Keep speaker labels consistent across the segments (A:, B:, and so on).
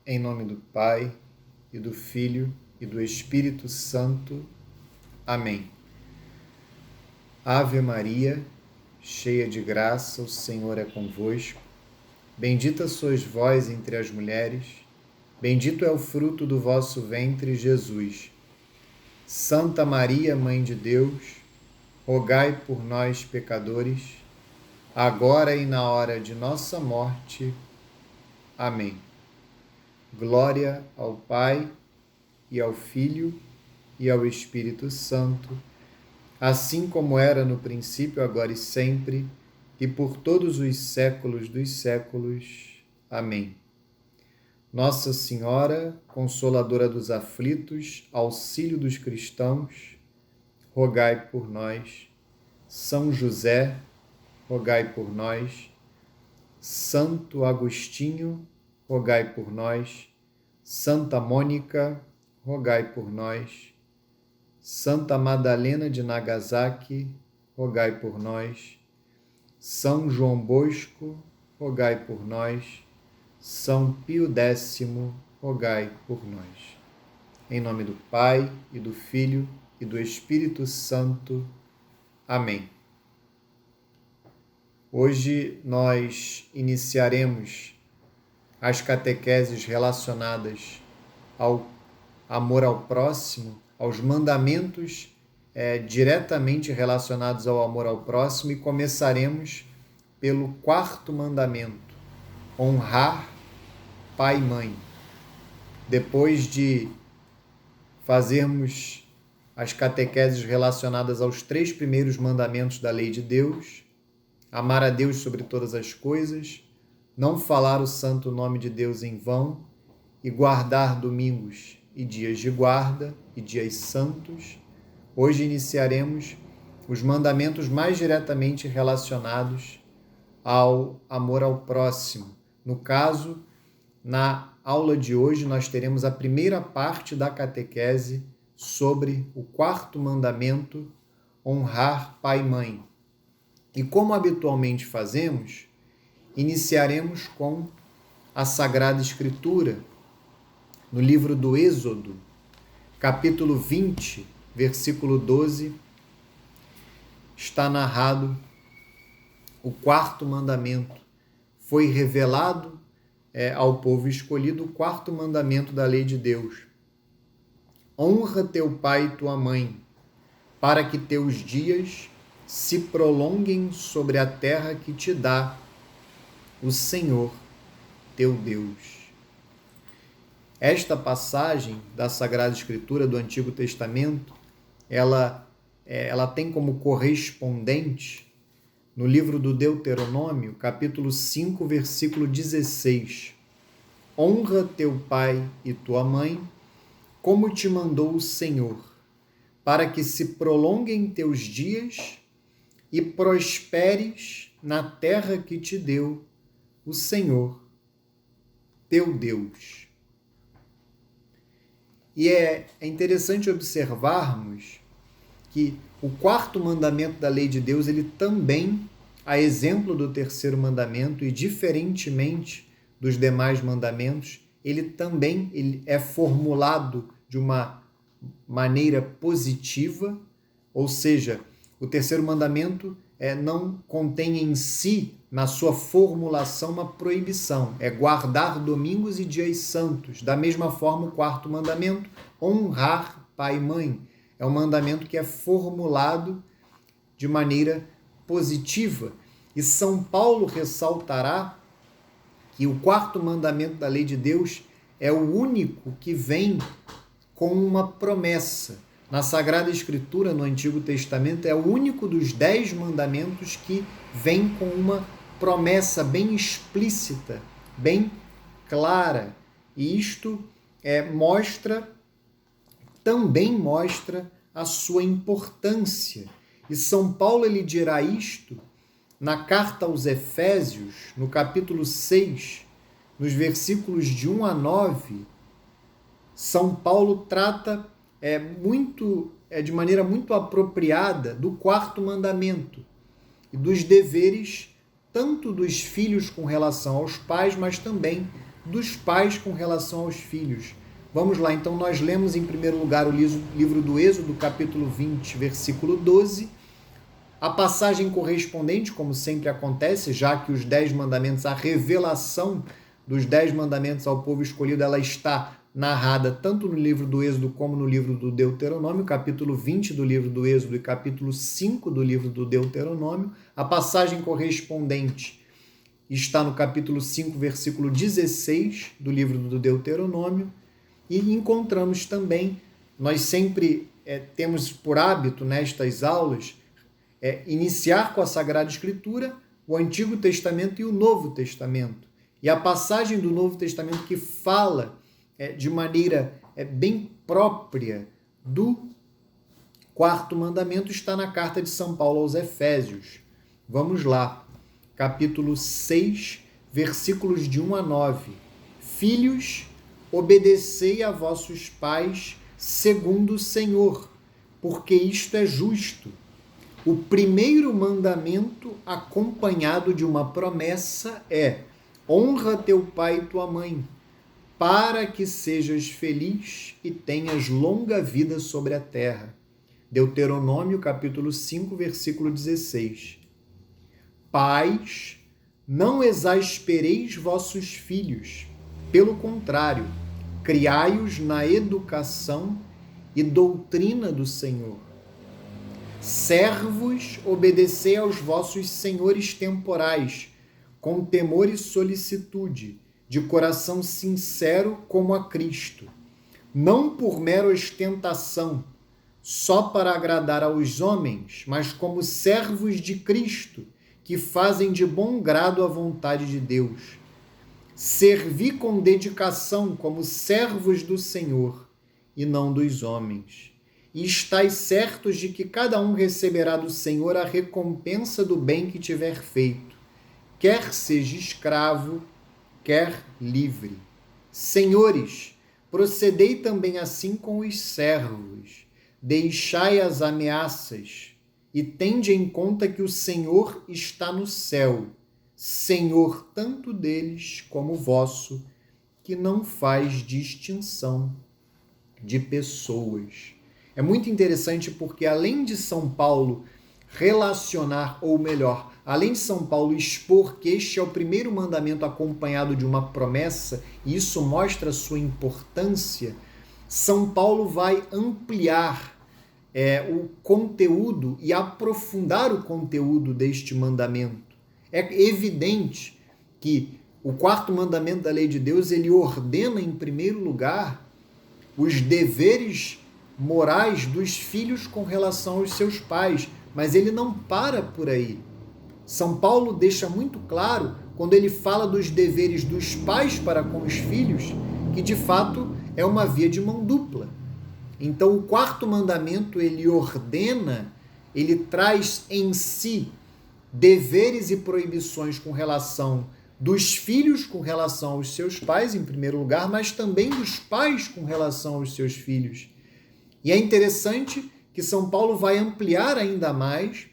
A: Em nome do Pai, e do Filho, e do Espírito Santo. Amém. Ave Maria, cheia de graça, o Senhor é convosco. Bendita sois vós entre as mulheres, bendito é o fruto do vosso ventre, Jesus. Santa Maria, Mãe de Deus, rogai por nós, pecadores, agora e na hora de nossa morte. Amém. Glória ao Pai, e ao Filho, e ao Espírito Santo, assim como era no princípio, agora e sempre, e por todos os séculos dos séculos. Amém. Nossa Senhora, Consoladora dos aflitos, auxílio dos cristãos, rogai por nós. São José, rogai por nós. Santo Agostinho, rogai por nós. Santa Mônica, rogai por nós. Santa Madalena de Nagasaki, rogai por nós. São João Bosco, rogai por nós. São Pio X, rogai por nós. Em nome do Pai, e do Filho, e do Espírito Santo. Amém. Hoje nós iniciaremos as catequeses relacionadas ao amor ao próximo, aos mandamentos diretamente relacionados ao amor ao próximo, e começaremos pelo quarto mandamento: honrar pai e mãe. Depois de fazermos as catequeses relacionadas aos 3 primeiros mandamentos da lei de Deus, amar a Deus sobre todas as coisas, não falar o santo nome de Deus em vão e guardar domingos e dias de guarda e dias santos, hoje iniciaremos os mandamentos mais diretamente relacionados ao amor ao próximo. No caso, na aula de hoje, nós teremos a primeira parte da catequese sobre o quarto mandamento, honrar pai e mãe. E como habitualmente fazemos, iniciaremos com a Sagrada Escritura, no livro do Êxodo, capítulo 20, versículo 12, está narrado o quarto mandamento. Foi revelado ao povo escolhido o quarto mandamento da lei de Deus. Honra teu pai e tua mãe, para que teus dias se prolonguem sobre a terra que te dá o Senhor, teu Deus. Esta passagem da Sagrada Escritura do Antigo Testamento, ela tem como correspondente no livro do Deuteronômio, capítulo 5, versículo 16. Honra teu pai e tua mãe, como te mandou o Senhor, para que se prolonguem teus dias e prosperes na terra que te deu o Senhor, teu Deus. E é interessante observarmos que o quarto mandamento da lei de Deus, ele também, a exemplo do terceiro mandamento e diferentemente dos demais mandamentos, ele é formulado de uma maneira positiva, ou seja, o terceiro mandamento não contém em si, na sua formulação, uma proibição. É guardar domingos e dias santos. Da mesma forma, o quarto mandamento, honrar pai e mãe. É um mandamento que é formulado de maneira positiva. E São Paulo ressaltará que o quarto mandamento da lei de Deus é o único que vem com uma promessa. Na Sagrada Escritura, no Antigo Testamento, é o único dos 10 mandamentos que vem com uma promessa bem explícita, bem clara. E isto também mostra a sua importância. E São Paulo ele dirá isto na carta aos Efésios, no capítulo 6, nos versículos de 1 a 9. São Paulo trata de maneira muito apropriada do quarto mandamento e dos deveres tanto dos filhos com relação aos pais, mas também dos pais com relação aos filhos. Vamos lá, então nós lemos em primeiro lugar o livro do Êxodo, capítulo 20, versículo 12. A passagem correspondente, como sempre acontece, já que os 10 mandamentos, a revelação dos 10 mandamentos ao povo escolhido, ela está narrada tanto no livro do Êxodo como no livro do Deuteronômio, capítulo 20 do livro do Êxodo e capítulo 5 do livro do Deuteronômio. A passagem correspondente está no capítulo 5, versículo 16 do livro do Deuteronômio. E encontramos também, nós sempre temos por hábito nestas aulas, iniciar com a Sagrada Escritura, o Antigo Testamento e o Novo Testamento. E a passagem do Novo Testamento que fala de maneira bem própria do quarto mandamento está na carta de São Paulo aos Efésios. Vamos lá, capítulo 6, versículos de 1 a 9. Filhos, obedecei a vossos pais segundo o Senhor, porque isto é justo. O primeiro mandamento, acompanhado de uma promessa, é: honra teu pai e tua mãe, para que sejas feliz e tenhas longa vida sobre a terra. Deuteronômio, capítulo 5, versículo 16. Pais, não exaspereis vossos filhos, pelo contrário, criai-os na educação e doutrina do Senhor. Servos, obedecei aos vossos senhores temporais, com temor e solicitude, de coração sincero como a Cristo, não por mera ostentação, só para agradar aos homens, mas como servos de Cristo, que fazem de bom grado a vontade de Deus. Servi com dedicação como servos do Senhor e não dos homens. E estais certos de que cada um receberá do Senhor a recompensa do bem que tiver feito, quer seja escravo, quer livre. Senhores, procedei também assim com os servos, deixai as ameaças e tende em conta que o Senhor está no céu, Senhor tanto deles como vosso, que não faz distinção de pessoas. É muito interessante porque além de São Paulo relacionar, ou melhor, além de São Paulo expor que este é o primeiro mandamento acompanhado de uma promessa, e isso mostra a sua importância, São Paulo vai ampliar o conteúdo e aprofundar o conteúdo deste mandamento. É evidente que o quarto mandamento da lei de Deus, ele ordena em primeiro lugar os deveres morais dos filhos com relação aos seus pais, mas ele não para por aí. São Paulo deixa muito claro, quando ele fala dos deveres dos pais para com os filhos, que de fato é uma via de mão dupla. Então o quarto mandamento, ele ordena, ele traz em si deveres e proibições com relação dos filhos com relação aos seus pais, em primeiro lugar, mas também dos pais com relação aos seus filhos. E é interessante que São Paulo vai ampliar ainda mais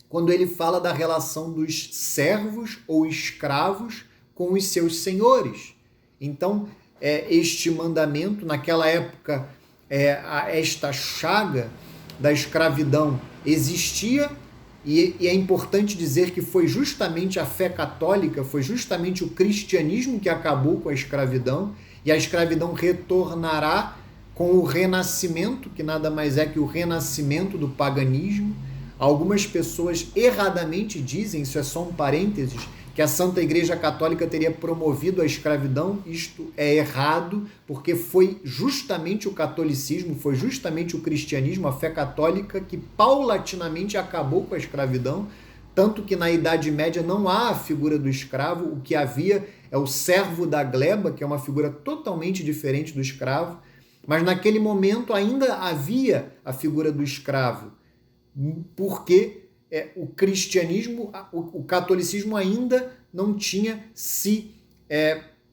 A: quando ele fala da relação dos servos ou escravos com os seus senhores. Então, este mandamento, naquela época, esta chaga da escravidão existia, e é importante dizer que foi justamente a fé católica, foi justamente o cristianismo que acabou com a escravidão, e a escravidão retornará com o renascimento, que nada mais é que o renascimento do paganismo. Algumas pessoas erradamente dizem, isso é só um parênteses, que a Santa Igreja Católica teria promovido a escravidão. Isto é errado, porque foi justamente o catolicismo, foi justamente o cristianismo, a fé católica, que paulatinamente acabou com a escravidão, tanto que na Idade Média não há a figura do escravo, o que havia é o servo da gleba, que é uma figura totalmente diferente do escravo, mas naquele momento ainda havia a figura do escravo, porque o cristianismo, o catolicismo ainda não tinha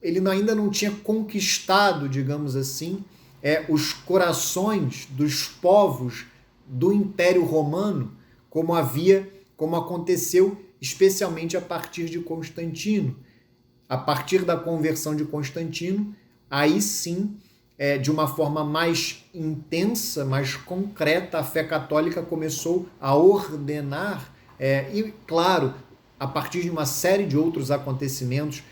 A: ele ainda não tinha conquistado, digamos assim, os corações dos povos do Império Romano, como aconteceu especialmente a partir de Constantino. a partir da conversão de Constantino, aí sim, de uma forma mais intensa, mais concreta, a fé católica começou a ordenar, e claro, a partir de uma série de outros acontecimentos,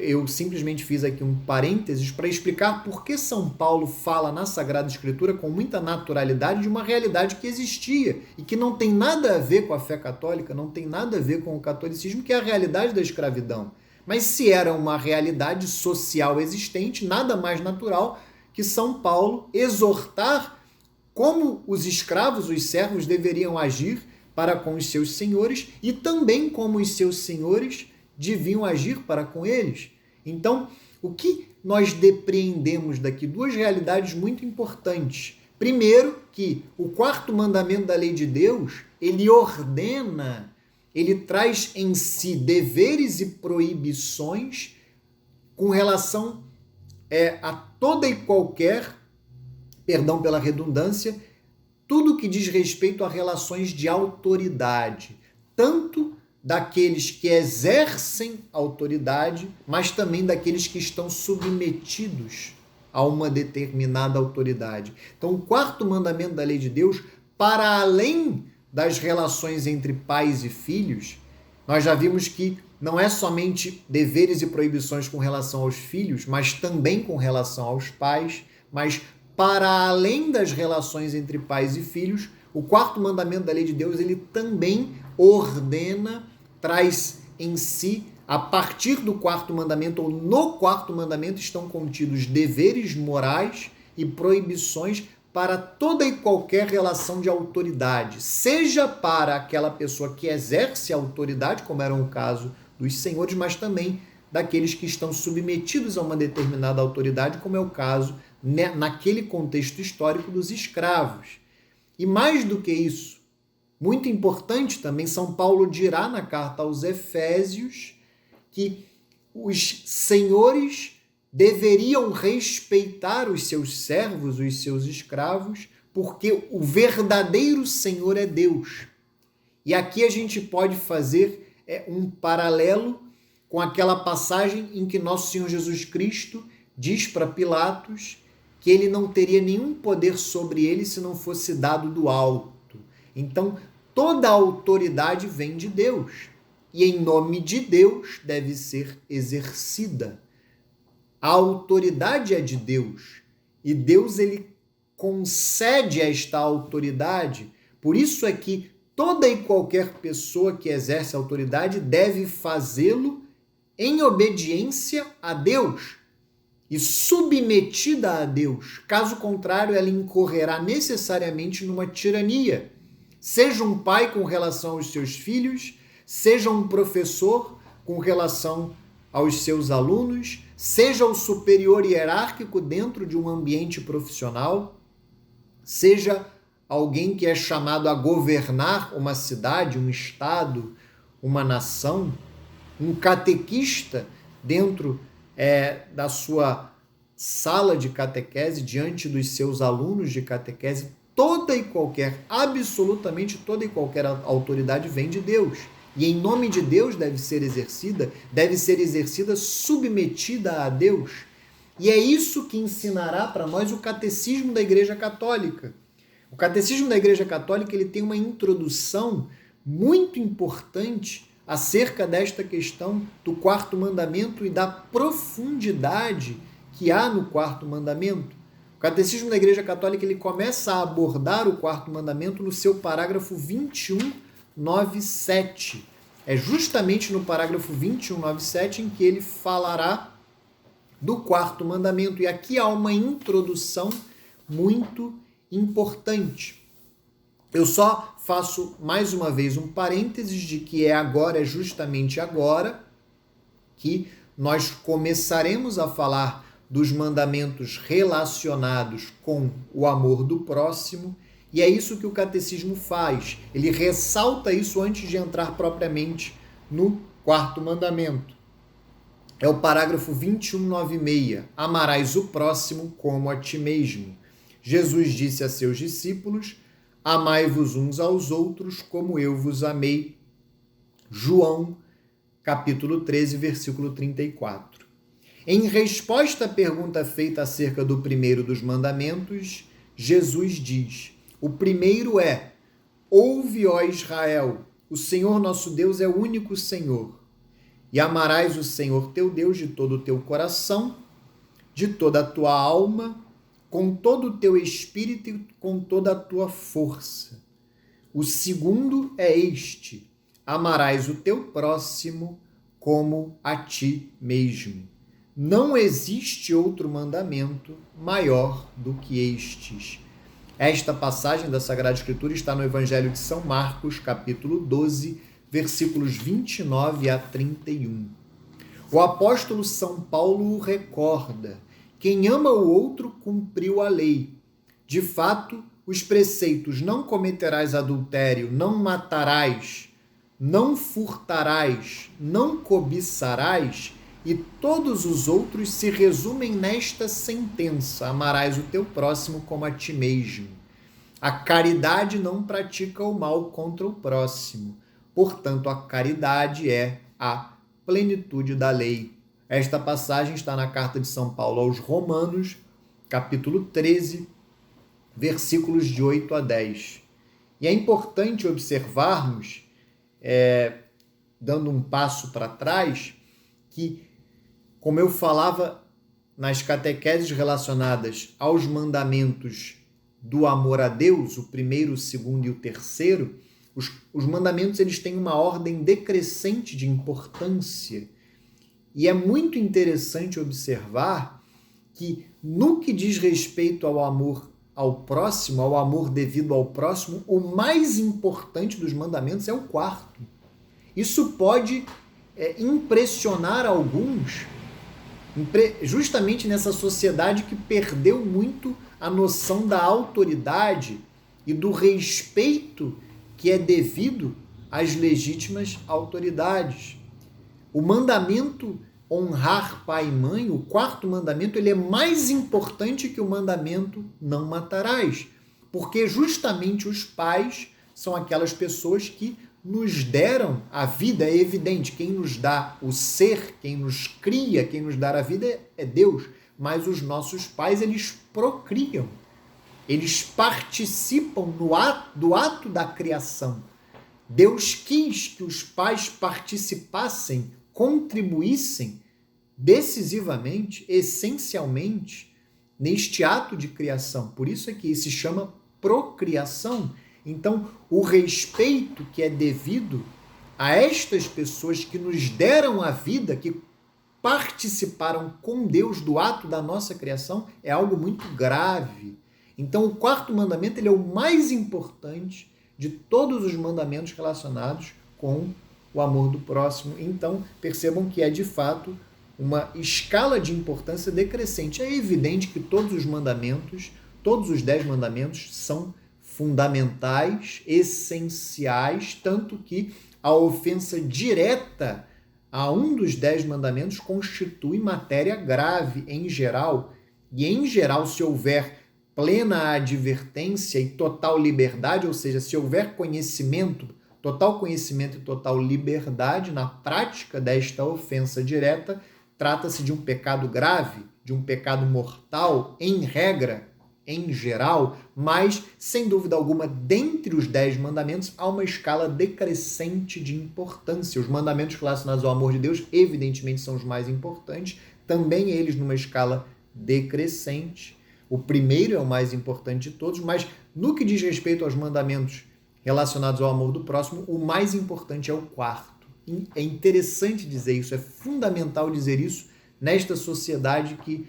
A: eu simplesmente fiz aqui um parênteses para explicar por que São Paulo fala na Sagrada Escritura com muita naturalidade de uma realidade que existia e que não tem nada a ver com a fé católica, não tem nada a ver com o catolicismo, que é a realidade da escravidão. Mas se era uma realidade social existente, nada mais natural que São Paulo exortar como os escravos, os servos, deveriam agir para com os seus senhores e também como os seus senhores deviam agir para com eles. Então, o que nós depreendemos daqui? Duas realidades muito importantes. Primeiro, que o quarto mandamento da lei de Deus, ele ordena, ele traz em si deveres e proibições com relação a toda e qualquer, perdão pela redundância, tudo que diz respeito a relações de autoridade, tanto daqueles que exercem autoridade, mas também daqueles que estão submetidos a uma determinada autoridade. Então, o quarto mandamento da lei de Deus, para além das relações entre pais e filhos, nós já vimos que não é somente deveres e proibições com relação aos filhos, mas também com relação aos pais, mas para além das relações entre pais e filhos, o quarto mandamento da lei de Deus, ele também ordena, traz em si, a partir do quarto mandamento, ou no quarto mandamento, estão contidos deveres morais e proibições para toda e qualquer relação de autoridade, seja para aquela pessoa que exerce a autoridade, como era o caso dos senhores, mas também daqueles que estão submetidos a uma determinada autoridade, como é o caso, naquele contexto histórico, dos escravos. E mais do que isso, muito importante também, São Paulo dirá na carta aos Efésios que os senhores deveriam respeitar os seus servos, os seus escravos, porque o verdadeiro Senhor é Deus. E aqui a gente pode fazer um paralelo com aquela passagem em que nosso Senhor Jesus Cristo diz para Pilatos que ele não teria nenhum poder sobre ele se não fosse dado do alto. Então, toda a autoridade vem de Deus. E em nome de Deus deve ser exercida. A autoridade é de Deus. E Deus, ele concede esta autoridade. Por isso é que toda e qualquer pessoa que exerce autoridade deve fazê-lo em obediência a Deus e submetida a Deus. Caso contrário, ela incorrerá necessariamente numa tirania. Seja um pai com relação aos seus filhos, seja um professor com relação aos seus alunos, seja o superior hierárquico dentro de um ambiente profissional, seja alguém que é chamado a governar uma cidade, um estado, uma nação, um catequista dentro da sua sala de catequese, diante dos seus alunos de catequese, toda e qualquer, absolutamente toda e qualquer autoridade vem de Deus. E em nome de Deus deve ser exercida submetida a Deus. E é isso que ensinará para nós o Catecismo da Igreja Católica. O Catecismo da Igreja Católica, ele tem uma introdução muito importante acerca desta questão do quarto mandamento e da profundidade que há no quarto mandamento. O Catecismo da Igreja Católica, ele começa a abordar o quarto mandamento no seu parágrafo 2197. É justamente no parágrafo 2197 em que ele falará do quarto mandamento. E aqui há uma introdução muito importante. Eu só faço mais uma vez um parênteses de que é justamente agora, que nós começaremos a falar dos mandamentos relacionados com o amor do próximo, e é isso que o catecismo faz. Ele ressalta isso antes de entrar propriamente no quarto mandamento. É o parágrafo 2196. Amarás o próximo como a ti mesmo. Jesus disse a seus discípulos: amai-vos uns aos outros como eu vos amei. João, capítulo 13, versículo 34. Em resposta à pergunta feita acerca do primeiro dos mandamentos, Jesus diz: o primeiro é: ouve, ó Israel, o Senhor nosso Deus é o único Senhor. E amarás o Senhor teu Deus de todo o teu coração, de toda a tua alma, com todo o teu espírito e com toda a tua força. O segundo é este: amarás o teu próximo como a ti mesmo. Não existe outro mandamento maior do que estes. Esta passagem da Sagrada Escritura está no Evangelho de São Marcos, capítulo 12, versículos 29 a 31. O apóstolo São Paulo o recorda: quem ama o outro cumpriu a lei. De fato, os preceitos não cometerás adultério, não matarás, não furtarás, não cobiçarás e todos os outros se resumem nesta sentença: amarás o teu próximo como a ti mesmo. A caridade não pratica o mal contra o próximo. Portanto, a caridade é a plenitude da lei. Esta passagem está na carta de São Paulo aos Romanos, capítulo 13, versículos de 8 a 10. E é importante observarmos, dando um passo para trás, que, como eu falava nas catequeses relacionadas aos mandamentos do amor a Deus, o primeiro, o segundo e o terceiro, os mandamentos eles têm uma ordem decrescente de importância. E é muito interessante observar que, no que diz respeito ao amor ao próximo, ao amor devido ao próximo, o mais importante dos mandamentos é o quarto. Isso pode impressionar alguns, justamente nessa sociedade que perdeu muito a noção da autoridade e do respeito que é devido às legítimas autoridades. O mandamento honrar pai e mãe, o quarto mandamento, ele é mais importante que o mandamento não matarás, porque justamente os pais são aquelas pessoas que nos deram a vida. É evidente, quem nos dá o ser, quem nos cria, quem nos dá a vida é Deus, mas os nossos pais, eles procriam, eles participam do ato da criação. Deus quis que os pais participassem, contribuíssem decisivamente, essencialmente, neste ato de criação. Por isso é que se chama procriação. Então, o respeito que é devido a estas pessoas que nos deram a vida, que participaram com Deus do ato da nossa criação, é algo muito grave. Então, o quarto mandamento ele é o mais importante de todos os mandamentos relacionados com o amor do próximo. Então, percebam que é, de fato, uma escala de importância decrescente. É evidente que todos os mandamentos, todos os 10 mandamentos, são fundamentais, essenciais, tanto que a ofensa direta a um dos 10 mandamentos constitui matéria grave em geral. E, em geral, se houver plena advertência e total liberdade, ou seja, se houver conhecimento, total conhecimento e total liberdade na prática desta ofensa direta, trata-se de um pecado grave, de um pecado mortal, em regra, em geral, mas, sem dúvida alguma, dentre os 10 mandamentos, há uma escala decrescente de importância. Os mandamentos relacionados ao amor de Deus, evidentemente, são os mais importantes, também eles numa escala decrescente. O primeiro é o mais importante de todos, mas no que diz respeito aos mandamentos relacionados ao amor do próximo, o mais importante é o quarto. É interessante dizer isso, é fundamental dizer isso nesta sociedade que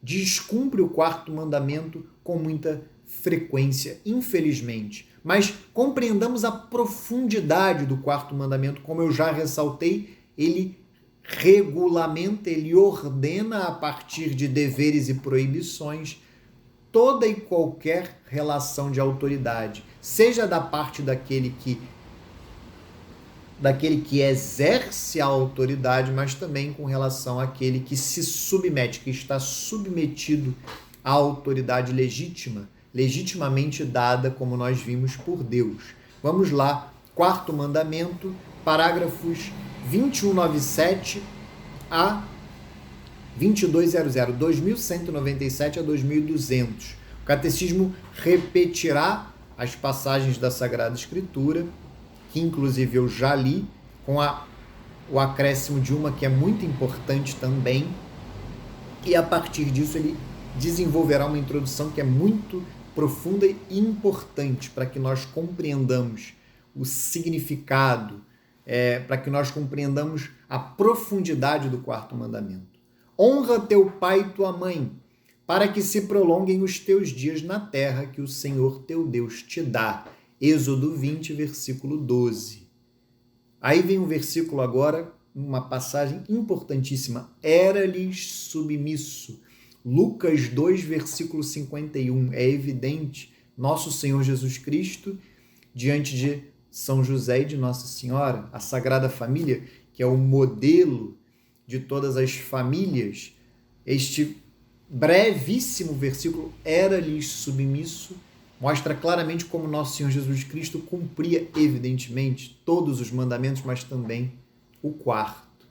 A: descumpre o quarto mandamento com muita frequência, infelizmente. Mas compreendamos a profundidade do quarto mandamento, como eu já ressaltei, ele regulamenta, ele ordena a partir de deveres e proibições toda e qualquer relação de autoridade, seja da parte daquele que exerce a autoridade, mas também com relação àquele que se submete, que está submetido à autoridade legítima, legitimamente dada, como nós vimos, por Deus. Vamos lá, quarto mandamento, parágrafos 2197 a 2200, 2197 a 2200. O catecismo repetirá as passagens da Sagrada Escritura, que inclusive eu já li, com o acréscimo de uma que é muito importante também, e a partir disso ele desenvolverá uma introdução que é muito profunda e importante para que nós compreendamos o significado, para que nós compreendamos a profundidade do quarto mandamento. Honra teu pai e tua mãe, para que se prolonguem os teus dias na terra que o Senhor teu Deus te dá. Êxodo 20, versículo 12. Aí vem um versículo agora, uma passagem importantíssima. Era-lhes submisso. Lucas 2, versículo 51. É evidente, nosso Senhor Jesus Cristo, diante de São José e de Nossa Senhora, a Sagrada Família, que é o modelo de todas as famílias, este brevíssimo versículo, era-lhes submisso, mostra claramente como nosso Senhor Jesus Cristo cumpria, evidentemente, todos os mandamentos, mas também o quarto.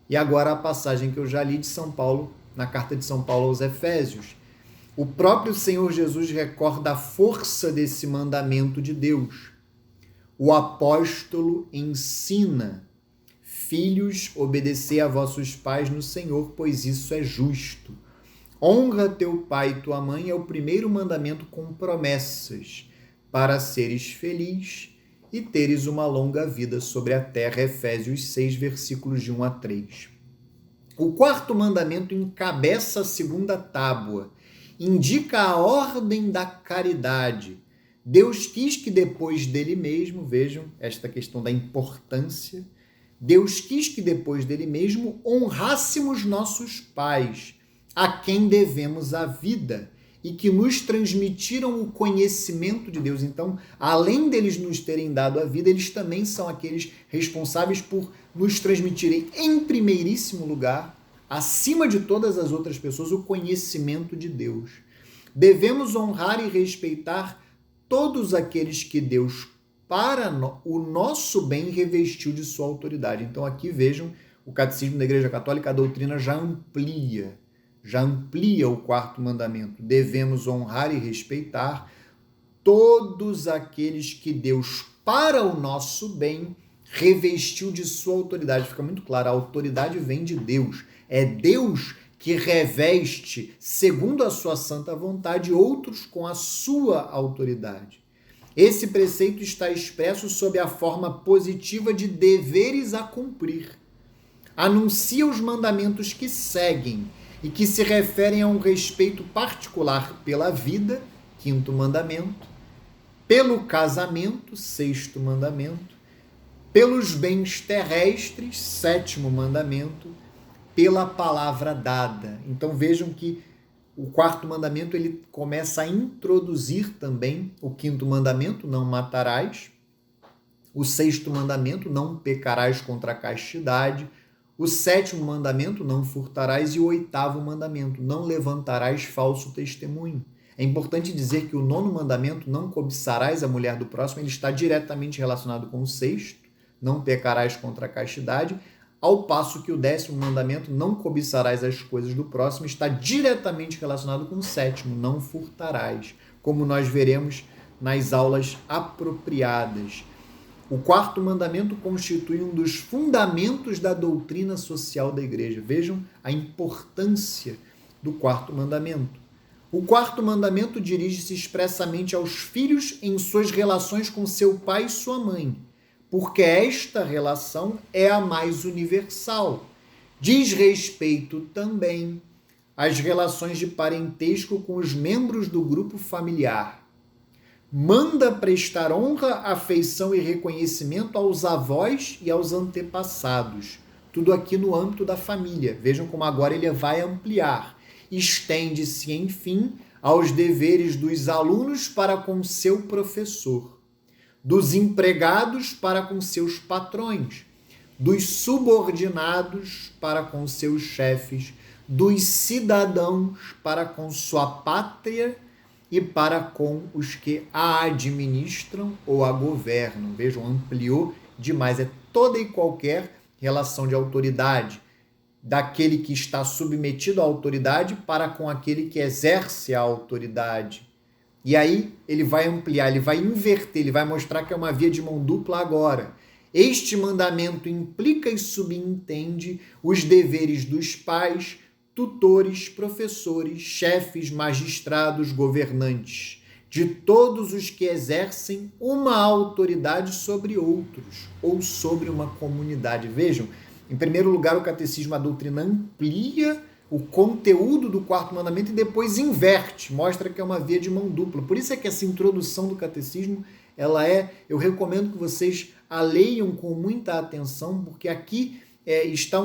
A: E agora a passagem que eu já li de São Paulo, na carta de São Paulo aos Efésios. O próprio Senhor Jesus recorda a força desse mandamento de Deus. O apóstolo ensina: filhos, obedecei a vossos pais no Senhor, pois isso é justo. Honra teu pai e tua mãe é o primeiro mandamento com promessas, para seres feliz e teres uma longa vida sobre a terra. Efésios 6, versículos de 1 a 3. O quarto mandamento encabeça a segunda tábua, indica a ordem da caridade. Deus quis que depois dele mesmo, vejam esta questão da importância, Deus quis que depois dele mesmo honrássemos nossos pais, a quem devemos a vida e que nos transmitiram o conhecimento de Deus. Então, além deles nos terem dado a vida, eles também são aqueles responsáveis por nos transmitirem, em primeiríssimo lugar, acima de todas as outras pessoas, o conhecimento de Deus. Devemos honrar e respeitar todos aqueles que Deus, para o nosso bem, revestiu de sua autoridade. Então, aqui vejam, o Catecismo da Igreja Católica, a doutrina já amplia o quarto mandamento. Devemos honrar e respeitar todos aqueles que Deus, para o nosso bem, revestiu de sua autoridade. Fica muito claro, a autoridade vem de Deus. É Deus que reveste, segundo a sua santa vontade, outros com a sua autoridade. Esse preceito está expresso sob a forma positiva de deveres a cumprir. Anuncia os mandamentos que seguem e que se referem a um respeito particular pela vida, quinto mandamento, pelo casamento, sexto mandamento, pelos bens terrestres, sétimo mandamento, pela palavra dada. Então vejam que o quarto mandamento ele começa a introduzir também o quinto mandamento, não matarás, o sexto mandamento, não pecarás contra a castidade, o sétimo mandamento, não furtarás, e o oitavo mandamento, não levantarás falso testemunho. É importante dizer que o nono mandamento, não cobiçarás a mulher do próximo, ele está diretamente relacionado com o sexto, não pecarás contra a castidade, ao passo que o décimo mandamento, não cobiçarás as coisas do próximo, está diretamente relacionado com o sétimo, não furtarás, como nós veremos nas aulas apropriadas. O quarto mandamento constitui um dos fundamentos da doutrina social da Igreja. Vejam a importância do quarto mandamento. O quarto mandamento dirige-se expressamente aos filhos em suas relações com seu pai e sua mãe, porque esta relação é a mais universal. Diz respeito também às relações de parentesco com os membros do grupo familiar. Manda prestar honra, afeição e reconhecimento aos avós e aos antepassados. Tudo aqui no âmbito da família. Vejam como agora ele vai ampliar. Estende-se, enfim, aos deveres dos alunos para com seu professor, dos empregados para com seus patrões, dos subordinados para com seus chefes, dos cidadãos para com sua pátria e para com os que a administram ou a governam. Vejam, ampliou demais. É toda e qualquer relação de autoridade daquele que está submetido à autoridade para com aquele que exerce a autoridade. E aí ele vai ampliar, ele vai inverter, ele vai mostrar que é uma via de mão dupla agora. Este mandamento implica e subentende os deveres dos pais, tutores, professores, chefes, magistrados, governantes, de todos os que exercem uma autoridade sobre outros ou sobre uma comunidade. Vejam, em primeiro lugar, o catecismo, a doutrina amplia o conteúdo do quarto mandamento e depois inverte, mostra que é uma via de mão dupla. Por isso é que essa introdução do catecismo, eu recomendo que vocês a leiam com muita atenção, porque aqui está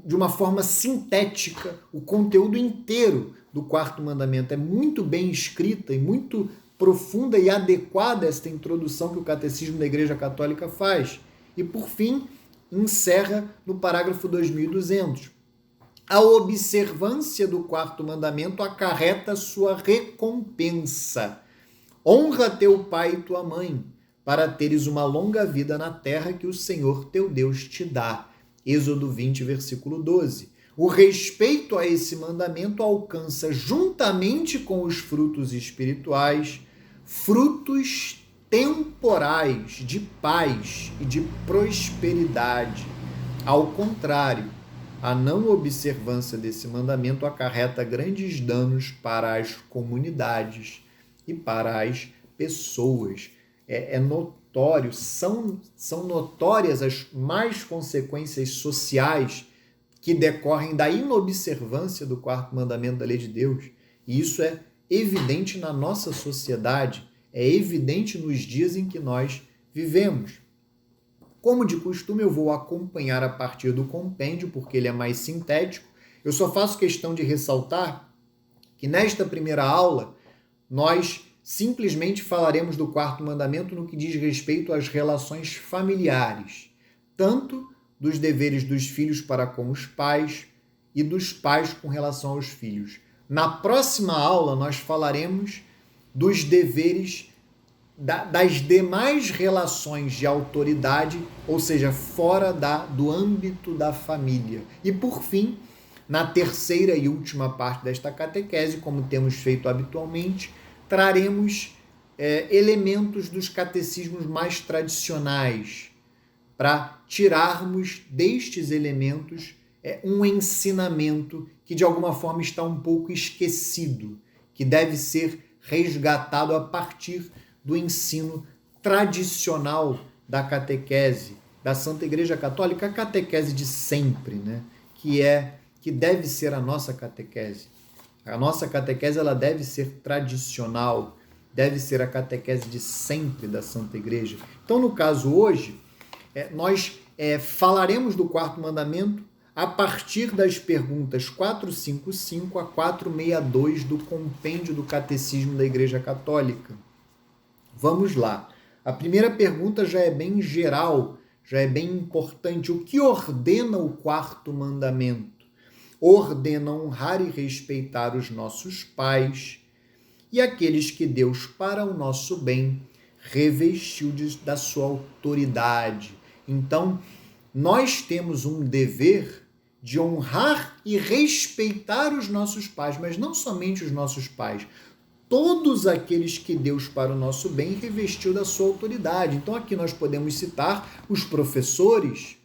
A: de uma forma sintética o conteúdo inteiro do quarto mandamento. É muito bem escrita e muito profunda e adequada esta introdução que o catecismo da Igreja Católica faz. E, por fim, encerra no parágrafo 2200. A observância do quarto mandamento acarreta sua recompensa. Honra teu pai e tua mãe, para teres uma longa vida na terra que o Senhor teu Deus te dá. Êxodo 20, versículo 12. O respeito a esse mandamento alcança, juntamente com os frutos espirituais, frutos temporais de paz e de prosperidade. Ao contrário, a não observância desse mandamento acarreta grandes danos para as comunidades e para as pessoas. É notório, são notórias as más consequências sociais que decorrem da inobservância do quarto mandamento da lei de Deus. E isso é evidente na nossa sociedade, é evidente nos dias em que nós vivemos. Como de costume, eu vou acompanhar a partir do compêndio, porque ele é mais sintético. Eu só faço questão de ressaltar que nesta primeira aula nós simplesmente falaremos do quarto mandamento no que diz respeito às relações familiares, tanto dos deveres dos filhos para com os pais e dos pais com relação aos filhos. Na próxima aula, nós falaremos dos deveres das demais relações de autoridade, ou seja, fora do âmbito da família. E, por fim, na terceira e última parte desta catequese, como temos feito habitualmente, traremos elementos dos catecismos mais tradicionais para tirarmos destes elementos um ensinamento que de alguma forma está um pouco esquecido, que deve ser resgatado a partir do ensino tradicional da catequese, da Santa Igreja Católica, a catequese de sempre, né? Que deve ser a nossa catequese. A nossa catequese ela deve ser tradicional, deve ser a catequese de sempre da Santa Igreja. Então, no caso hoje, nós falaremos do quarto mandamento a partir das perguntas 455 a 462 do compêndio do Catecismo da Igreja Católica. Vamos lá. A primeira pergunta já é bem geral, já é bem importante. O que ordena o quarto mandamento? Ordena honrar e respeitar os nossos pais e aqueles que Deus, para o nosso bem, revestiu da sua autoridade. Então, nós temos um dever de honrar e respeitar os nossos pais, mas não somente os nossos pais, todos aqueles que Deus, para o nosso bem, revestiu da sua autoridade. Então, aqui nós podemos citar os professores,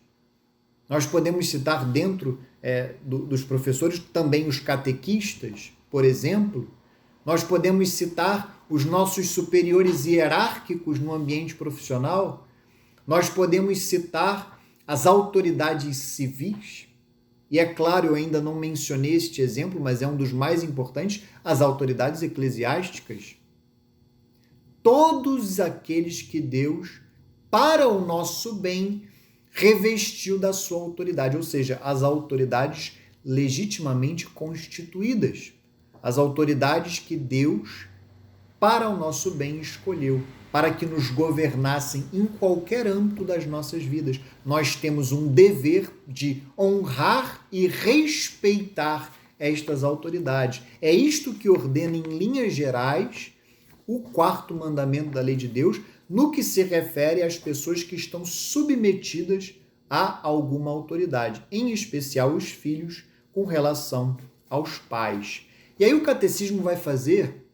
A: nós podemos citar dentro dos professores também os catequistas, por exemplo. Nós podemos citar os nossos superiores hierárquicos no ambiente profissional. Nós podemos citar as autoridades civis. E é claro, eu ainda não mencionei este exemplo, mas é um dos mais importantes, as autoridades eclesiásticas. Todos aqueles que Deus, para o nosso bem, revestiu da sua autoridade, ou seja, as autoridades legitimamente constituídas, as autoridades que Deus, para o nosso bem, escolheu, para que nos governassem em qualquer âmbito das nossas vidas. Nós temos um dever de honrar e respeitar estas autoridades. É isto que ordena, em linhas gerais, o quarto mandamento da lei de Deus, no que se refere às pessoas que estão submetidas a alguma autoridade, em especial os filhos com relação aos pais. E aí o catecismo vai fazer,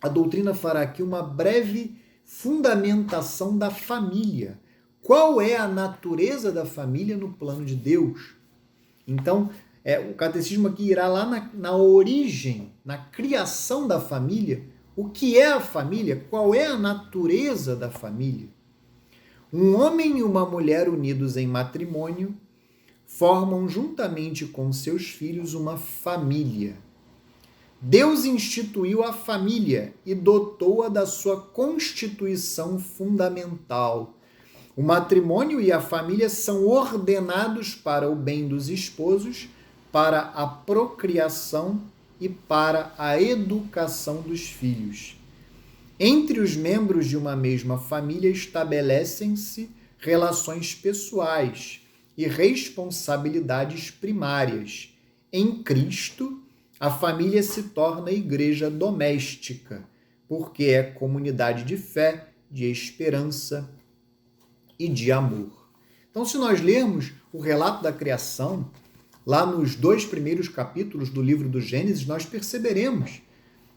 A: a doutrina fará aqui uma breve fundamentação da família. Qual é a natureza da família no plano de Deus? Então, o catecismo aqui irá lá na origem, na criação da família. O que é a família? Qual é a natureza da família? Um homem e uma mulher unidos em matrimônio formam juntamente com seus filhos uma família. Deus instituiu a família e dotou-a da sua constituição fundamental. O matrimônio e a família são ordenados para o bem dos esposos, para a procriação e para a educação dos filhos. Entre os membros de uma mesma família estabelecem-se relações pessoais e responsabilidades primárias. Em Cristo, a família se torna igreja doméstica, porque é comunidade de fé, de esperança e de amor. Então, se nós lermos o relato da criação, lá nos 2 primeiros capítulos do livro do Gênesis, nós perceberemos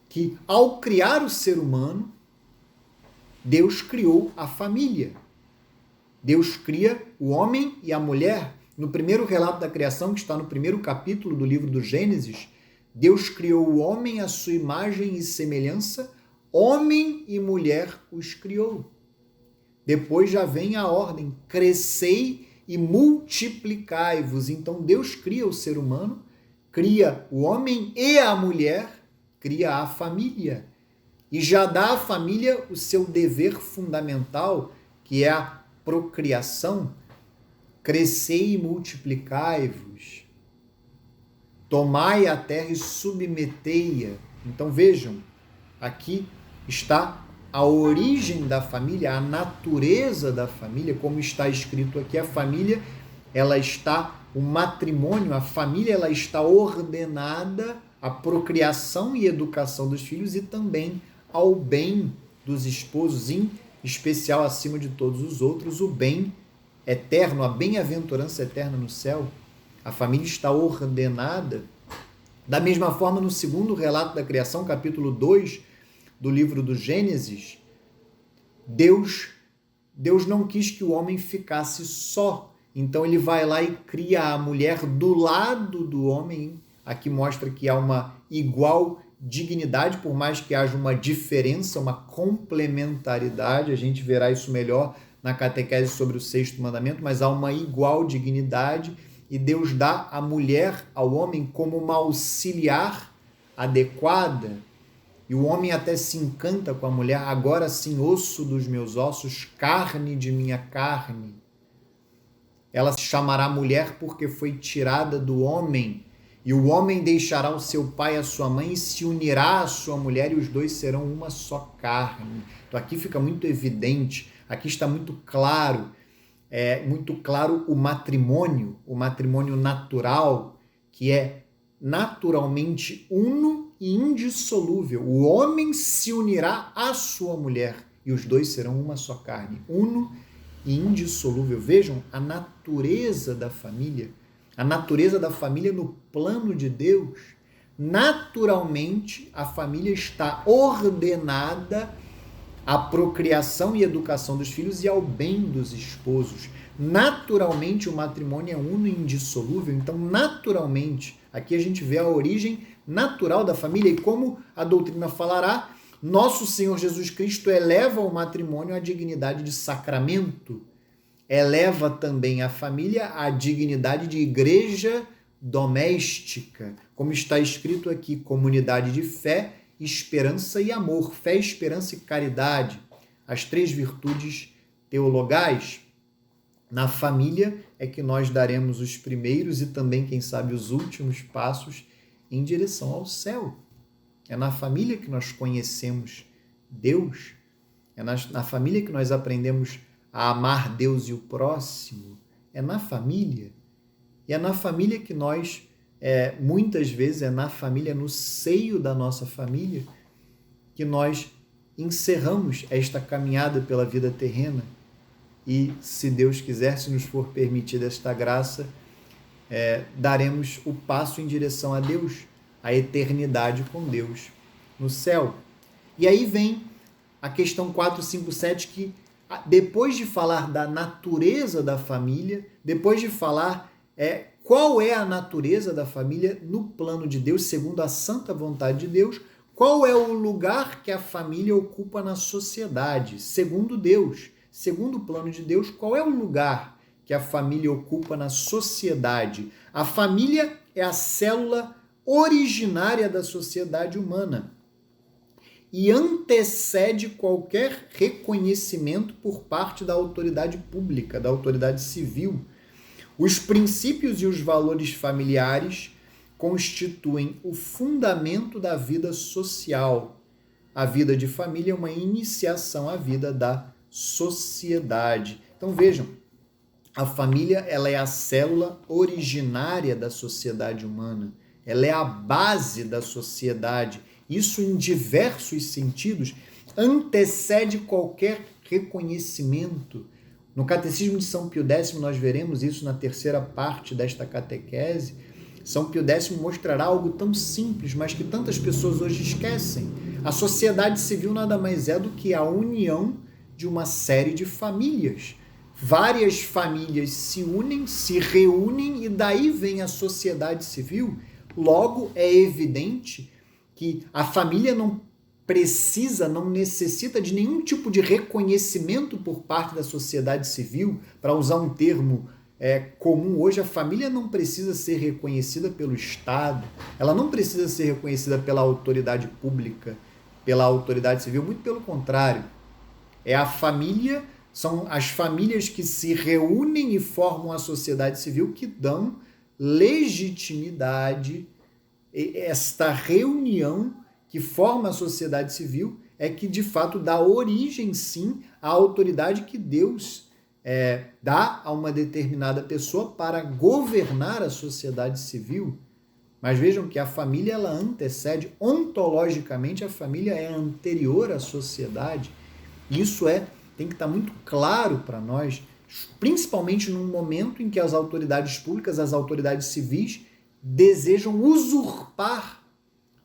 A: que, ao criar o ser humano, Deus criou a família. Deus cria o homem e a mulher. No primeiro relato da criação, que está no primeiro capítulo do livro do Gênesis, Deus criou o homem à sua imagem e semelhança, homem e mulher os criou. Depois já vem a ordem, crescei e multiplicai-vos. Então Deus cria o ser humano, cria o homem e a mulher, cria a família. E já dá à família o seu dever fundamental, que é a procriação. Crescei e multiplicai-vos. Tomai a terra e submetei-a. Então vejam, aqui está a origem da família, a natureza da família, como está escrito aqui, a família, o matrimônio, a família, ela está ordenada à procriação e educação dos filhos e também ao bem dos esposos, em especial, acima de todos os outros, o bem eterno, a bem-aventurança eterna no céu. A família está ordenada. Da mesma forma, no segundo relato da criação, capítulo 2 do livro do Gênesis, Deus não quis que o homem ficasse só. Então ele vai lá e cria a mulher do lado do homem. Aqui mostra que há uma igual dignidade, por mais que haja uma diferença, uma complementaridade. A gente verá isso melhor na catequese sobre o sexto mandamento, mas há uma igual dignidade. E Deus dá a mulher ao homem como uma auxiliar adequada. E o homem até se encanta com a mulher. Agora sim, osso dos meus ossos, carne de minha carne. Ela se chamará mulher porque foi tirada do homem. E o homem deixará o seu pai e a sua mãe e se unirá à sua mulher, e os dois serão uma só carne. Então aqui fica muito evidente, aqui está muito claro o matrimônio natural, que é naturalmente uno e indissolúvel. O homem se unirá à sua mulher e os dois serão uma só carne, uno e indissolúvel. Vejam a natureza da família no plano de Deus. Naturalmente, a família está ordenada à procriação e educação dos filhos e ao bem dos esposos. Naturalmente, o matrimônio é uno e indissolúvel. Então, naturalmente, aqui a gente vê a origem natural da família. E como a doutrina falará, nosso Senhor Jesus Cristo eleva o matrimônio à dignidade de sacramento. Eleva também a família à dignidade de igreja doméstica. Como está escrito aqui, comunidade de fé, esperança e amor. Fé, esperança e caridade. As 3 virtudes teologais. Na família é que nós daremos os primeiros e também, quem sabe, os últimos passos em direção ao céu. É na família que nós conhecemos Deus. É na família que nós aprendemos a amar Deus e o próximo. É na família. E é na família que nós, muitas vezes, no seio da nossa família, que nós encerramos esta caminhada pela vida terrena e, se Deus quiser, se nos for permitida esta graça, daremos o passo em direção a Deus, a eternidade com Deus no céu. E aí vem a questão 457, que depois de falar da natureza da família, depois de falar qual é a natureza da família no plano de Deus, segundo a santa vontade de Deus, qual é o lugar que a família ocupa na sociedade, segundo Deus, segundo o plano de Deus, qual é o lugar que a família ocupa na sociedade? A família é a célula originária da sociedade humana e antecede qualquer reconhecimento por parte da autoridade pública, da autoridade civil. Os princípios e os valores familiares constituem o fundamento da vida social. A vida de família é uma iniciação à vida da sociedade. Então vejam, a família ela é a célula originária da sociedade humana. Ela é a base da sociedade. Isso, em diversos sentidos, antecede qualquer reconhecimento. No Catecismo de São Pio X, nós veremos isso na terceira parte desta catequese. São Pio X mostrará algo tão simples, mas que tantas pessoas hoje esquecem. A sociedade civil nada mais é do que a união de uma série de famílias. Várias famílias se unem, se reúnem e daí vem a sociedade civil. Logo, é evidente que a família não precisa, não necessita de nenhum tipo de reconhecimento por parte da sociedade civil. Para usar um termo comum hoje, a família não precisa ser reconhecida pelo Estado, ela não precisa ser reconhecida pela autoridade pública, pela autoridade civil, muito pelo contrário. São as famílias que se reúnem e formam a sociedade civil que dão legitimidade. Esta reunião que forma a sociedade civil é que, de fato, dá origem, sim, à autoridade que Deus dá a uma determinada pessoa para governar a sociedade civil. Mas vejam que a família ela antecede, ontologicamente, a família é anterior à sociedade. Isso tem que estar muito claro para nós, principalmente num momento em que as autoridades públicas, as autoridades civis, desejam usurpar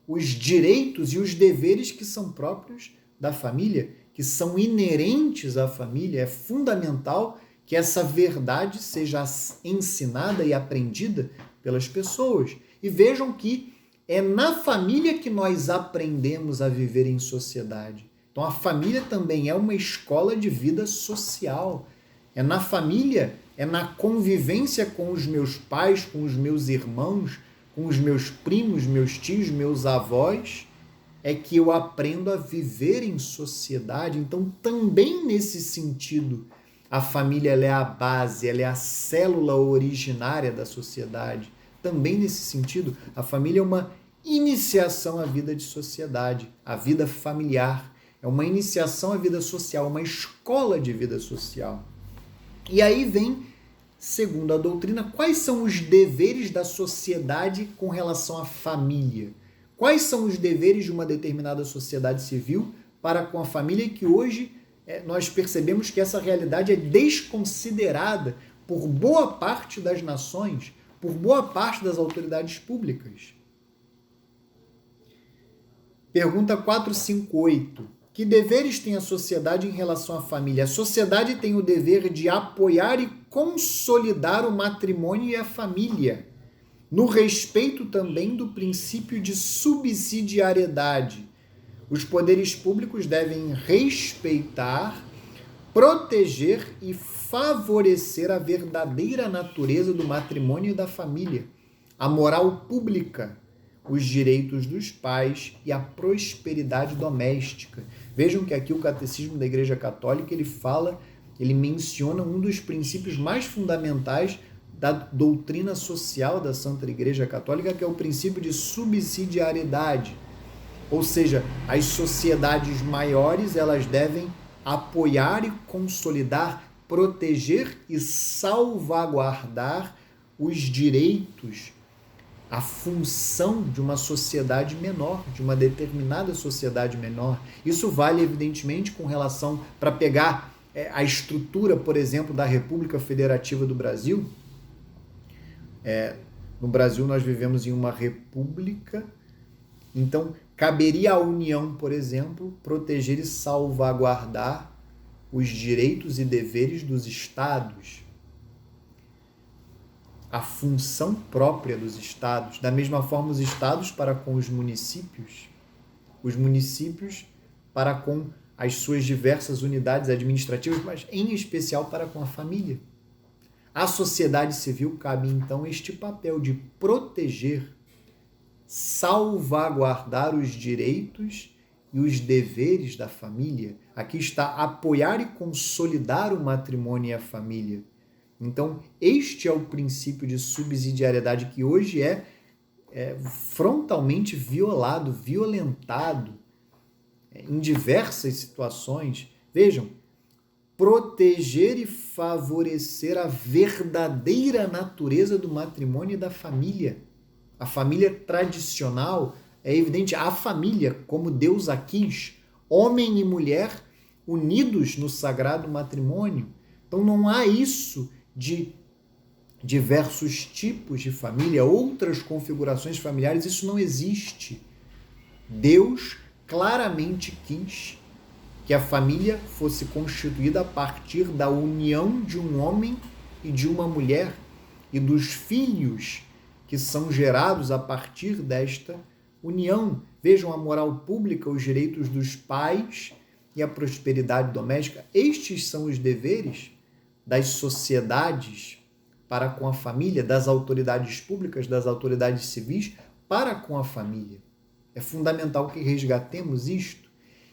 A: os direitos e os deveres que são próprios da família, que são inerentes à família. É fundamental que essa verdade seja ensinada e aprendida pelas pessoas. E vejam que é na família que nós aprendemos a viver em sociedade. Então a família também é uma escola de vida social. É na família, é na convivência com os meus pais, com os meus irmãos, com os meus primos, meus tios, meus avós, é que eu aprendo a viver em sociedade. Então, também nesse sentido, a família ela é a base, ela é a célula originária da sociedade. Também nesse sentido, a família é uma iniciação à vida de sociedade, à vida familiar. É uma iniciação à vida social, uma escola de vida social. E aí vem, segundo a doutrina, quais são os deveres da sociedade com relação à família? Quais são os deveres de uma determinada sociedade civil para com a família, que hoje nós percebemos que essa realidade é desconsiderada por boa parte das nações, por boa parte das autoridades públicas. Pergunta 458. Que deveres tem a sociedade em relação à família? A sociedade tem o dever de apoiar e consolidar o matrimônio e a família, no respeito também do princípio de subsidiariedade. Os poderes públicos devem respeitar, proteger e favorecer a verdadeira natureza do matrimônio e da família, a moral pública, os direitos dos pais e a prosperidade doméstica. Vejam que aqui o Catecismo da Igreja Católica ele menciona um dos princípios mais fundamentais da doutrina social da Santa Igreja Católica, que é o princípio de subsidiariedade. Ou seja, as sociedades maiores elas devem apoiar e consolidar, proteger e salvaguardar os direitos, a função de uma sociedade menor, de uma determinada sociedade menor. Isso vale, evidentemente, com relação, para pegar a estrutura, por exemplo, da República Federativa do Brasil. No Brasil nós vivemos em uma república, então caberia à União, por exemplo, proteger e salvaguardar os direitos e deveres dos estados, a função própria dos estados, da mesma forma os estados para com os municípios para com as suas diversas unidades administrativas, mas em especial para com a família. À sociedade civil cabe então este papel de proteger, salvaguardar os direitos e os deveres da família. Aqui está apoiar e consolidar o matrimônio e a família. Então, este é o princípio de subsidiariedade que hoje é frontalmente violentado em diversas situações. Vejam, proteger e favorecer a verdadeira natureza do matrimônio e da família. A família tradicional, é evidente, a família como Deus a quis, homem e mulher unidos no sagrado matrimônio. Então não há isso de diversos tipos de família, outras configurações familiares, isso não existe. Deus claramente quis que a família fosse constituída a partir da união de um homem e de uma mulher e dos filhos que são gerados a partir desta união. Vejam a moral pública, os direitos dos pais e a prosperidade doméstica. Estes são os deveres das sociedades para com a família, das autoridades públicas, das autoridades civis para com a família. É fundamental que resgatemos isto.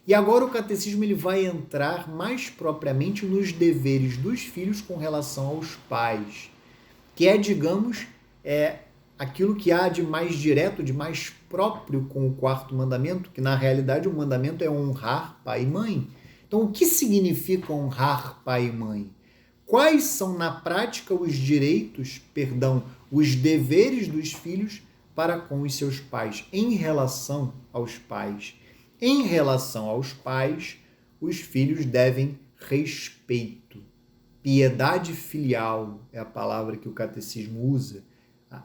A: E agora o catecismo ele vai entrar mais propriamente nos deveres dos filhos com relação aos pais, que é, digamos, aquilo que há de mais direto, de mais próprio com o quarto mandamento, que na realidade o mandamento é honrar pai e mãe. Então, o que significa honrar pai e mãe? Quais são na prática os deveres dos filhos para com os seus pais, em relação aos pais? Em relação aos pais, os filhos devem respeito. Piedade filial é a palavra que o catecismo usa.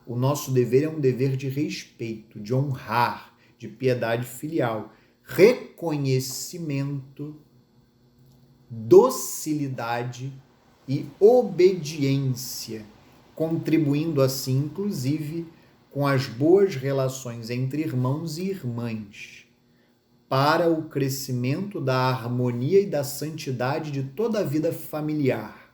A: O nosso dever é um dever de respeito, de honrar, de piedade filial. Reconhecimento, docilidade e obediência, contribuindo assim, inclusive, com as boas relações entre irmãos e irmãs, para o crescimento da harmonia e da santidade de toda a vida familiar.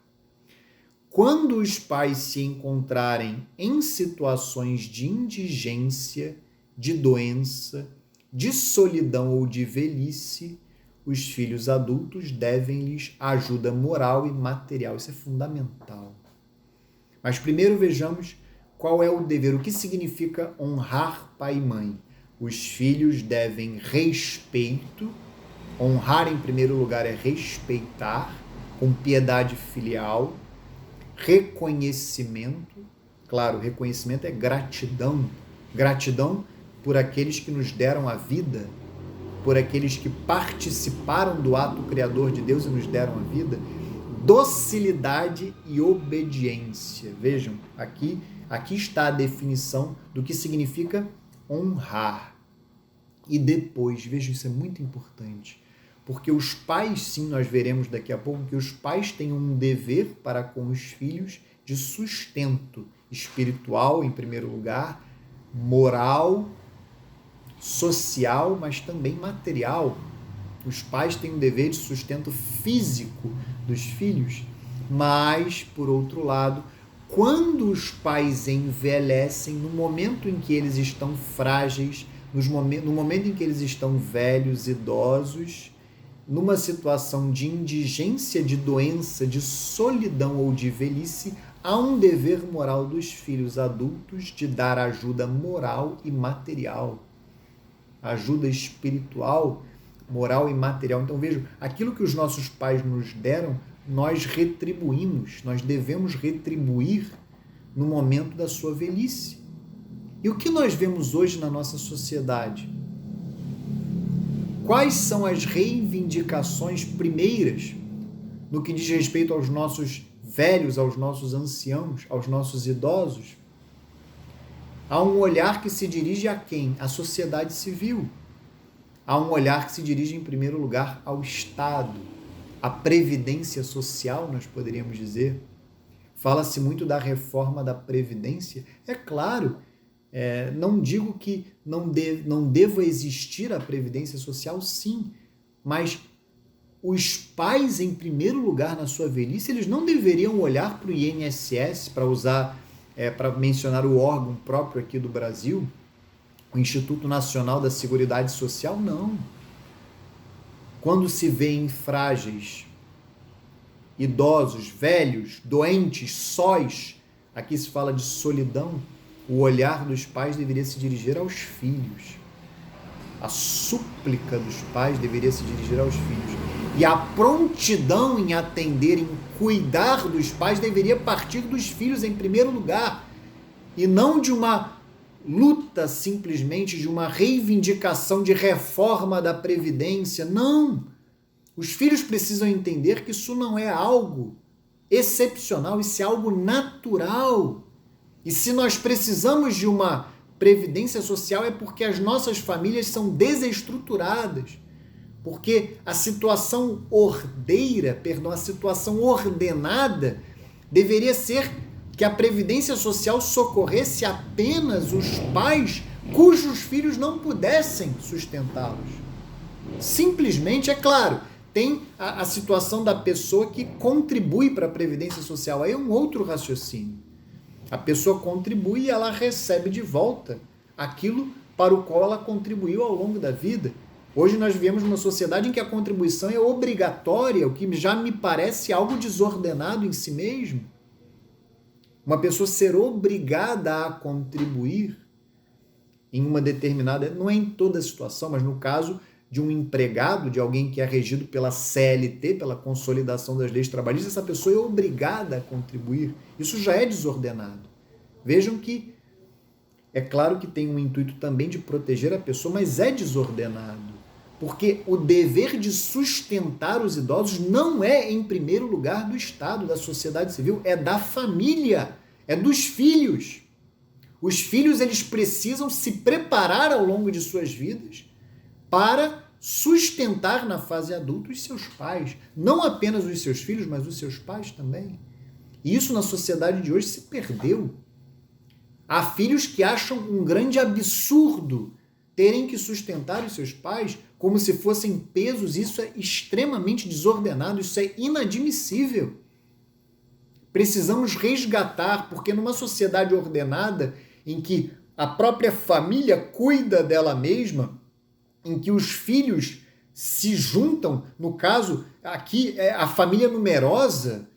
A: Quando os pais se encontrarem em situações de indigência, de doença, de solidão ou de velhice, os filhos adultos devem-lhes ajuda moral e material. Isso é fundamental. Mas primeiro vejamos qual é o dever, o que significa honrar pai e mãe. Os filhos devem respeito. Honrar, em primeiro lugar, é respeitar, com piedade filial. Reconhecimento. Claro, reconhecimento é gratidão. Gratidão por aqueles que nos deram a vida, por aqueles que participaram do ato criador de Deus e nos deram a vida. Docilidade e obediência. Vejam, aqui está a definição do que significa honrar. E depois, vejam, isso é muito importante, porque os pais, sim, nós veremos daqui a pouco que os pais têm um dever para com os filhos de sustento espiritual, em primeiro lugar, moral, social, mas também material. Os pais têm um dever de sustento físico dos filhos, mas, por outro lado, quando os pais envelhecem, no momento em que eles estão frágeis, no momento em que eles estão velhos, idosos, numa situação de indigência, de doença, de solidão ou de velhice, há um dever moral dos filhos adultos de dar ajuda moral e material. Ajuda espiritual, moral e material. Então vejam, aquilo que os nossos pais nos deram, nós retribuímos, nós devemos retribuir no momento da sua velhice. E o que nós vemos hoje na nossa sociedade? Quais são as reivindicações primeiras no que diz respeito aos nossos velhos, aos nossos anciãos, aos nossos idosos, há um olhar que se dirige a quem? À sociedade civil. Há um olhar que se dirige, em primeiro lugar, ao Estado, à previdência social, nós poderíamos dizer. Fala-se muito da reforma da Previdência. É claro, não digo que não deva existir a Previdência Social, sim, mas os pais, em primeiro lugar, na sua velhice, eles não deveriam olhar para o INSS, para mencionar o órgão próprio aqui do Brasil, o Instituto Nacional da Seguridade Social, não. Quando se vê frágeis, idosos, velhos, doentes, sós, aqui se fala de solidão, o olhar dos pais deveria se dirigir aos filhos. A súplica dos pais deveria se dirigir aos filhos. E a prontidão em atender, em cuidar dos pais, deveria partir dos filhos em primeiro lugar. E não de uma luta simplesmente, de uma reivindicação de reforma da Previdência. Não! Os filhos precisam entender que isso não é algo excepcional, isso é algo natural. E se nós precisamos de uma previdência social é porque as nossas famílias são desestruturadas, porque a situação a situação ordenada deveria ser que a previdência social socorresse apenas os pais cujos filhos não pudessem sustentá-los. Simplesmente, é claro, tem a situação da pessoa que contribui para a previdência social, aí é um outro raciocínio. A pessoa contribui e ela recebe de volta aquilo para o qual ela contribuiu ao longo da vida. Hoje nós vivemos numa sociedade em que a contribuição é obrigatória, o que já me parece algo desordenado em si mesmo. Uma pessoa ser obrigada a contribuir em uma determinada... Não é em toda a situação, mas no caso de um empregado, de alguém que é regido pela CLT, pela consolidação das leis trabalhistas, essa pessoa é obrigada a contribuir. Isso já é desordenado. Vejam que é claro que tem um intuito também de proteger a pessoa, mas é desordenado. Porque o dever de sustentar os idosos não é, em primeiro lugar, do Estado, da sociedade civil, é da família, é dos filhos. Os filhos, eles precisam se preparar ao longo de suas vidas para sustentar na fase adulta os seus pais. Não apenas os seus filhos, mas os seus pais também. E isso na sociedade de hoje se perdeu. Há filhos que acham um grande absurdo terem que sustentar os seus pais como se fossem pesos. Isso é extremamente desordenado, isso é inadmissível. Precisamos resgatar, porque numa sociedade ordenada, em que a própria família cuida dela mesma, em que os filhos se juntam, no caso, aqui a família numerosa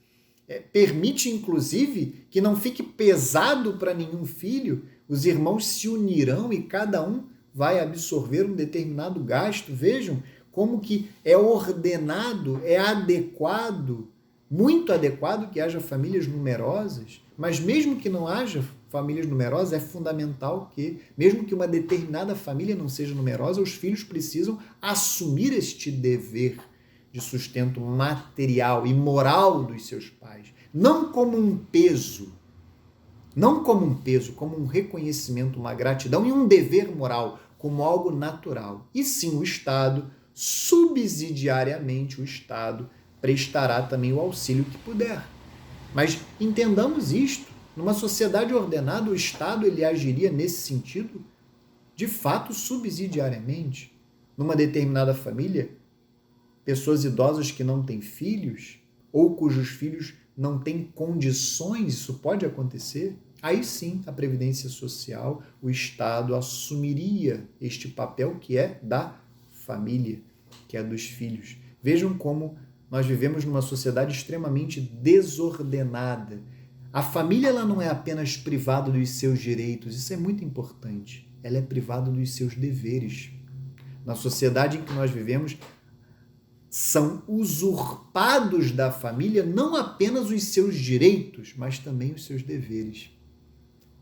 A: permite, inclusive, que não fique pesado para nenhum filho, os irmãos se unirão e cada um vai absorver um determinado gasto. Vejam como que é ordenado, é adequado, muito adequado que haja famílias numerosas, mas mesmo que não haja famílias numerosas, é fundamental que, mesmo que uma determinada família não seja numerosa, os filhos precisam assumir este dever de sustento material e moral dos seus pais. Não como um peso, como um reconhecimento, uma gratidão e um dever moral, como algo natural. E sim, o Estado, subsidiariamente, o Estado prestará também o auxílio que puder. Mas entendamos isto. Numa sociedade ordenada, o Estado ele agiria nesse sentido, de fato, subsidiariamente. Numa determinada família, pessoas idosas que não têm filhos, ou cujos filhos não têm condições, isso pode acontecer, aí sim a Previdência Social, o Estado assumiria este papel que é da família, que é dos filhos. Vejam como nós vivemos numa sociedade extremamente desordenada. A família ela não é apenas privada dos seus direitos, isso é muito importante. Ela é privada dos seus deveres. Na sociedade em que nós vivemos, são usurpados da família não apenas os seus direitos, mas também os seus deveres.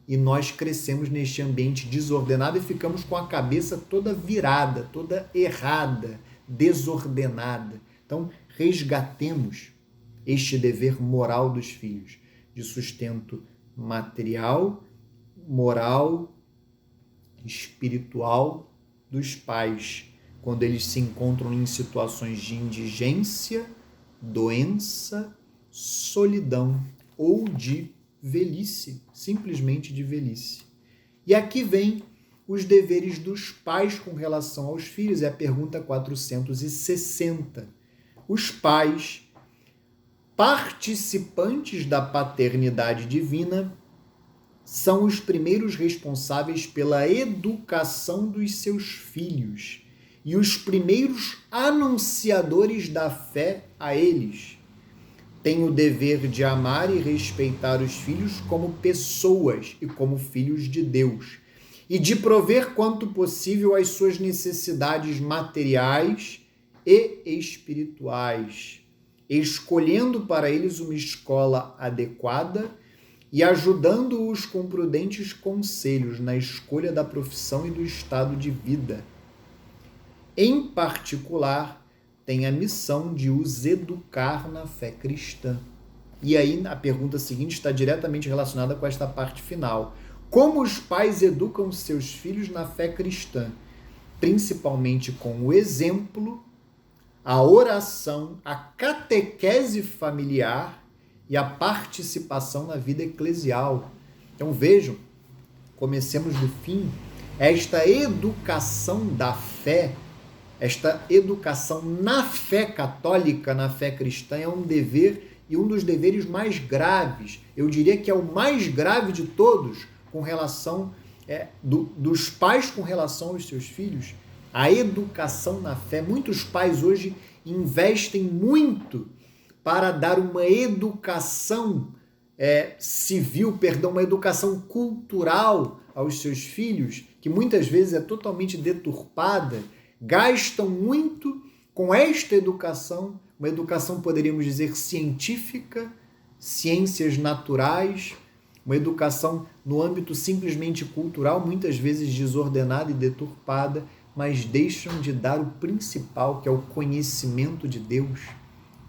A: E nós crescemos neste ambiente desordenado e ficamos com a cabeça toda virada, toda errada, desordenada. Então, resgatemos este dever moral dos filhos, de sustento material, moral, espiritual dos pais, quando eles se encontram em situações de indigência, doença, solidão ou de velhice, simplesmente de velhice. E aqui vem os deveres dos pais com relação aos filhos, é a pergunta 460. Os pais, participantes da paternidade divina, são os primeiros responsáveis pela educação dos seus filhos e os primeiros anunciadores da fé a eles. Têm o dever de amar e respeitar os filhos como pessoas e como filhos de Deus, e de prover quanto possível as suas necessidades materiais e espirituais, escolhendo para eles uma escola adequada e ajudando-os com prudentes conselhos na escolha da profissão e do estado de vida. Em particular, tem a missão de os educar na fé cristã. E aí a pergunta seguinte está diretamente relacionada com esta parte final. Como os pais educam seus filhos na fé cristã? Principalmente com o exemplo, a oração, a catequese familiar e a participação na vida eclesial. Então vejam, comecemos do fim, esta educação da fé, esta educação na fé católica, na fé cristã, é um dever e um dos deveres mais graves. Eu diria que é o mais grave de todos com relação dos pais com relação aos seus filhos. A educação na fé. Muitos pais hoje investem muito para dar uma educação civil, uma educação cultural aos seus filhos, que muitas vezes é totalmente deturpada. Gastam muito com esta educação, uma educação, poderíamos dizer, científica, ciências naturais, uma educação no âmbito simplesmente cultural, muitas vezes desordenada e deturpada, mas deixam de dar o principal, que é o conhecimento de Deus,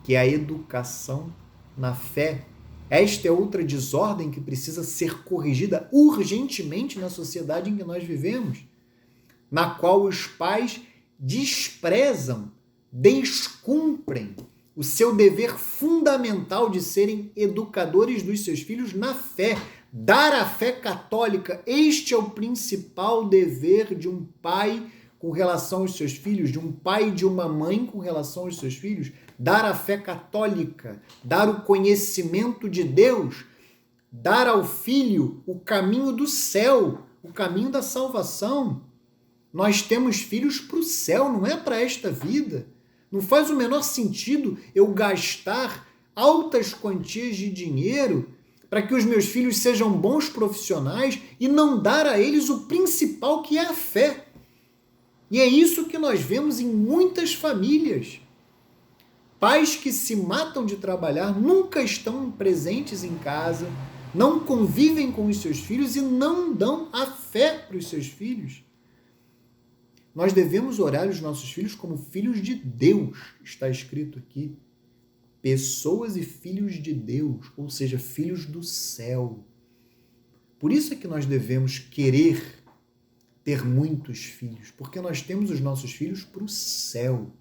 A: que é a educação na fé. Esta é outra desordem que precisa ser corrigida urgentemente na sociedade em que nós vivemos, na qual os pais desprezam, descumprem o seu dever fundamental de serem educadores dos seus filhos na fé, dar a fé católica. Este é o principal dever de um pai com relação aos seus filhos, de um pai e de uma mãe com relação aos seus filhos, dar a fé católica, dar o conhecimento de Deus, dar ao filho o caminho do céu, o caminho da salvação. Nós temos filhos para o céu, não é para esta vida. Não faz o menor sentido eu gastar altas quantias de dinheiro para que os meus filhos sejam bons profissionais e não dar a eles o principal, que é a fé. E é isso que nós vemos em muitas famílias. Pais que se matam de trabalhar, nunca estão presentes em casa, não convivem com os seus filhos e não dão a fé para os seus filhos. Nós devemos orar os nossos filhos como filhos de Deus, está escrito aqui. Pessoas e filhos de Deus, ou seja, filhos do céu. Por isso é que nós devemos querer ter muitos filhos, porque nós temos os nossos filhos para o céu,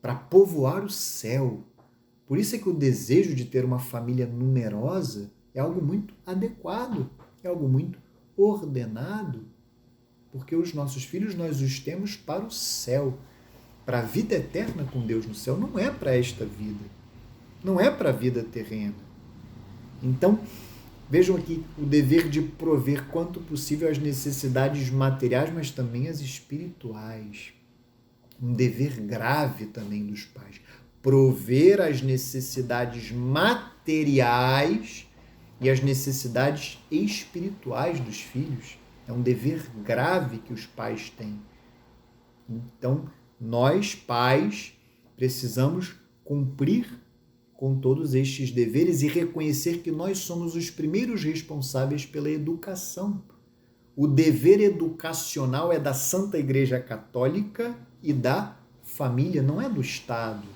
A: para povoar o céu. Por isso é que o desejo de ter uma família numerosa é algo muito adequado, é algo muito ordenado, porque os nossos filhos nós os temos para o céu, para a vida eterna com Deus no céu, não é para esta vida, não é para a vida terrena. Então, vejam aqui o dever de prover quanto possível as necessidades materiais, mas também as espirituais. Um dever grave também dos pais. Prover as necessidades materiais e as necessidades espirituais dos filhos. É um dever grave que os pais têm. Então, nós, pais, precisamos cumprir com todos estes deveres e reconhecer que nós somos os primeiros responsáveis pela educação. O dever educacional é da Santa Igreja Católica e da família, não é do Estado.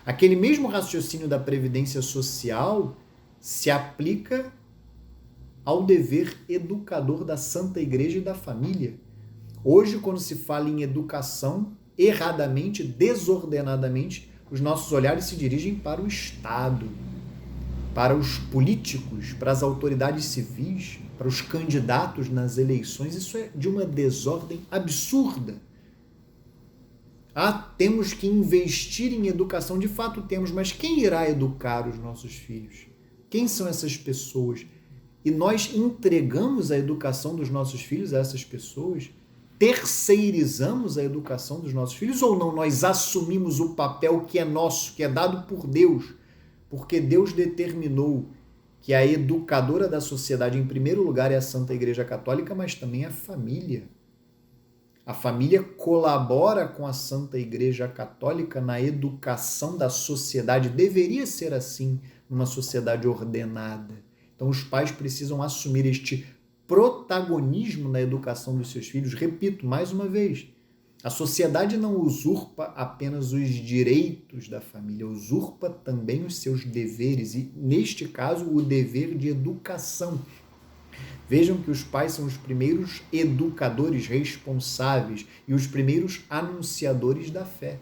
A: Aquele mesmo raciocínio da previdência social se aplica ao dever educador da Santa Igreja e da família. Hoje, quando se fala em educação, erradamente, desordenadamente, os nossos olhares se dirigem para o Estado, para os políticos, para as autoridades civis, para os candidatos nas eleições. Isso é de uma desordem absurda. Temos que investir em educação. De fato temos, mas quem irá educar os nossos filhos? Quem são essas pessoas? E nós entregamos a educação dos nossos filhos a essas pessoas? Terceirizamos a educação dos nossos filhos ou não? Nós assumimos o papel que é nosso, que é dado por Deus, porque Deus determinou que a educadora da sociedade, em primeiro lugar, é a Santa Igreja Católica, mas também a família. A família colabora com a Santa Igreja Católica na educação da sociedade. Deveria ser assim numa sociedade ordenada. Então, os pais precisam assumir este protagonismo na educação dos seus filhos. Repito, mais uma vez, a sociedade não usurpa apenas os direitos da família, usurpa também os seus deveres e, neste caso, o dever de educação. Vejam que os pais são os primeiros educadores responsáveis e os primeiros anunciadores da fé,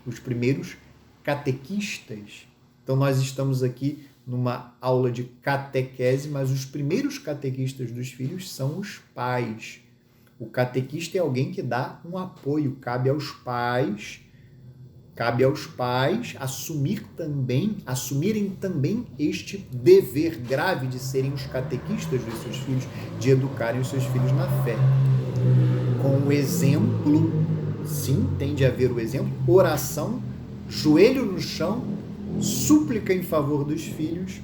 A: os primeiros catequistas. Então, nós estamos aqui numa aula de catequese, mas os primeiros catequistas dos filhos são os pais. O catequista é alguém que dá um apoio, cabe aos pais assumirem também este dever grave de serem os catequistas dos seus filhos, de educarem os seus filhos na fé. Com o exemplo, sim, tem de haver o exemplo, oração, joelho no chão, súplica em favor dos filhos,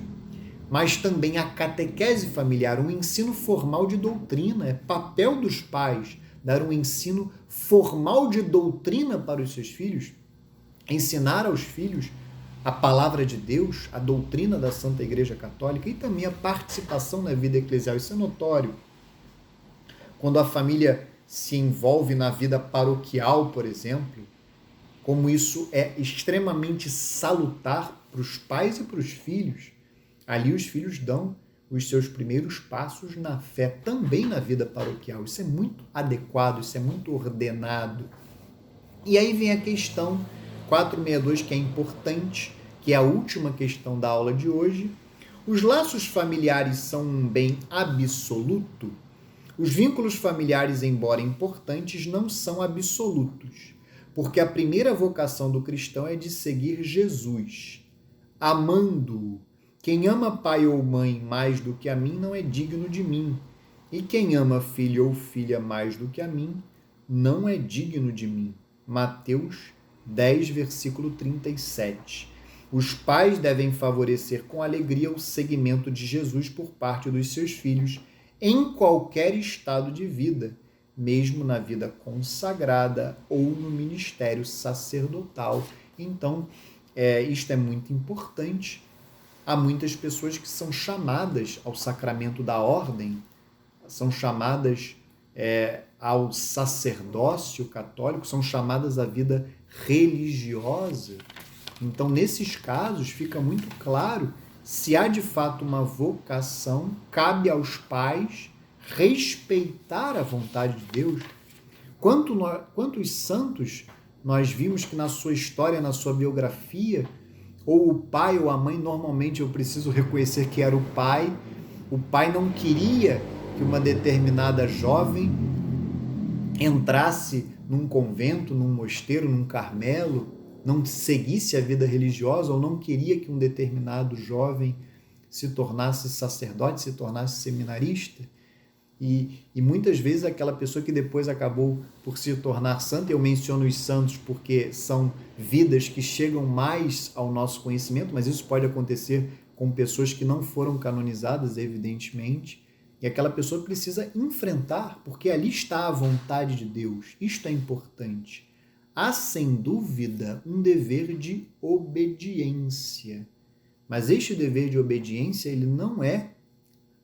A: mas também a catequese familiar, um ensino formal de doutrina. É papel dos pais dar um ensino formal de doutrina para os seus filhos, ensinar aos filhos a palavra de Deus, a doutrina da Santa Igreja Católica e também a participação na vida eclesial. Isso é notório. Quando a família se envolve na vida paroquial, por exemplo, como isso é extremamente salutar para os pais e para os filhos. Ali os filhos dão os seus primeiros passos na fé, também na vida paroquial. Isso é muito adequado, isso é muito ordenado. E aí vem a questão 462, que é importante, que é a última questão da aula de hoje. Os laços familiares são um bem absoluto? Os vínculos familiares, embora importantes, não são absolutos, porque a primeira vocação do cristão é de seguir Jesus, amando-o. Quem ama pai ou mãe mais do que a mim não é digno de mim, e quem ama filho ou filha mais do que a mim não é digno de mim. Mateus 10, versículo 37. Os pais devem favorecer com alegria o seguimento de Jesus por parte dos seus filhos em qualquer estado de vida, mesmo na vida consagrada ou no ministério sacerdotal. Então, isto é muito importante. Há muitas pessoas que são chamadas ao sacramento da ordem, são chamadas ao sacerdócio católico, são chamadas à vida religiosa. Então, nesses casos, fica muito claro se há de fato uma vocação, cabe aos respeitar a vontade de Deus. Quantos santos nós vimos que na sua história, na sua biografia, ou o pai ou a mãe, normalmente eu preciso reconhecer que era o pai não queria que uma determinada jovem entrasse num convento, num mosteiro, num Carmelo, não seguisse a vida religiosa, ou não queria que um determinado jovem se tornasse sacerdote, se tornasse seminarista. E muitas vezes aquela pessoa que depois acabou por se tornar santa, eu menciono os santos porque são vidas que chegam mais ao nosso conhecimento, mas isso pode acontecer com pessoas que não foram canonizadas, evidentemente, e aquela pessoa precisa enfrentar, porque ali está a vontade de Deus. Isto é importante. Há, sem dúvida, um dever de obediência, mas este dever de obediência ele não é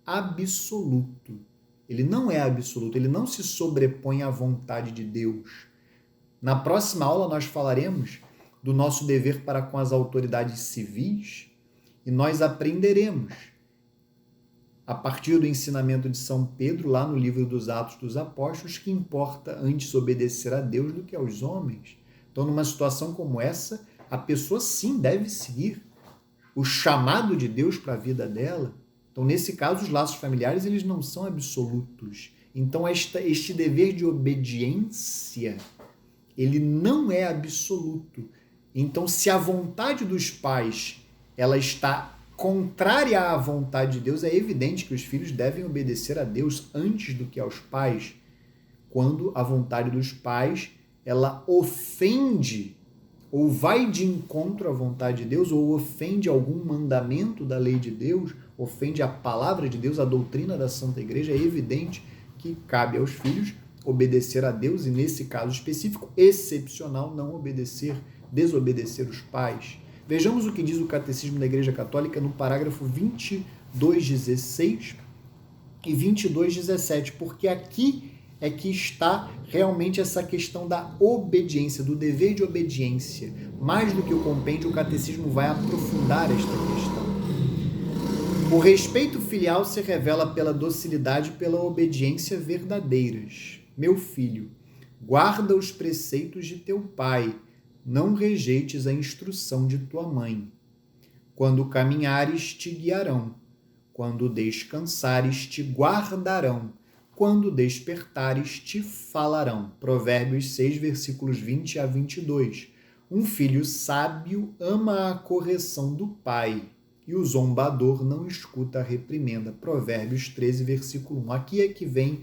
A: absoluto. Ele não é absoluto, ele não se sobrepõe à vontade de Deus. Na próxima aula nós falaremos do nosso dever para com as autoridades civis, e nós aprenderemos, a partir do ensinamento de São Pedro, lá no livro dos Atos dos Apóstolos, que importa antes obedecer a Deus do que aos homens. Então, numa situação como essa, a pessoa sim deve seguir o chamado de Deus para a vida dela. Então, nesse caso, os laços familiares eles não são absolutos. Então, este dever de obediência, ele não é absoluto. Então, se a vontade dos pais ela está contrária à vontade de Deus, é evidente que os filhos devem obedecer a Deus antes do que aos pais, quando a vontade dos pais ela ofende ou vai de encontro à vontade de Deus, ou ofende algum mandamento da lei de Deus, ofende a palavra de Deus, a doutrina da Santa Igreja, é evidente que cabe aos filhos obedecer a Deus e, nesse caso específico, excepcional, não desobedecer os pais. Vejamos o que diz o Catecismo da Igreja Católica no parágrafo 22:16 e 22:17, porque aqui é que está realmente essa questão da obediência, do dever de obediência. Mais do que o compêndio, o Catecismo vai aprofundar esta questão. O respeito filial se revela pela docilidade e pela obediência verdadeiras. Meu filho, guarda os preceitos de teu pai, não rejeites a instrução de tua mãe. Quando caminhares, te guiarão. Quando descansares, te guardarão. Quando despertares, te falarão. Provérbios 6, versículos 20 a 22. Um filho sábio ama a correção do pai, e o zombador não escuta a reprimenda. Provérbios 13, versículo 1. Aqui é que vem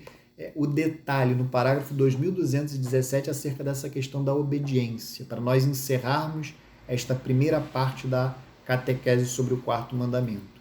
A: o detalhe no parágrafo 2217 acerca dessa questão da obediência, para nós encerrarmos esta primeira parte da catequese sobre o quarto mandamento.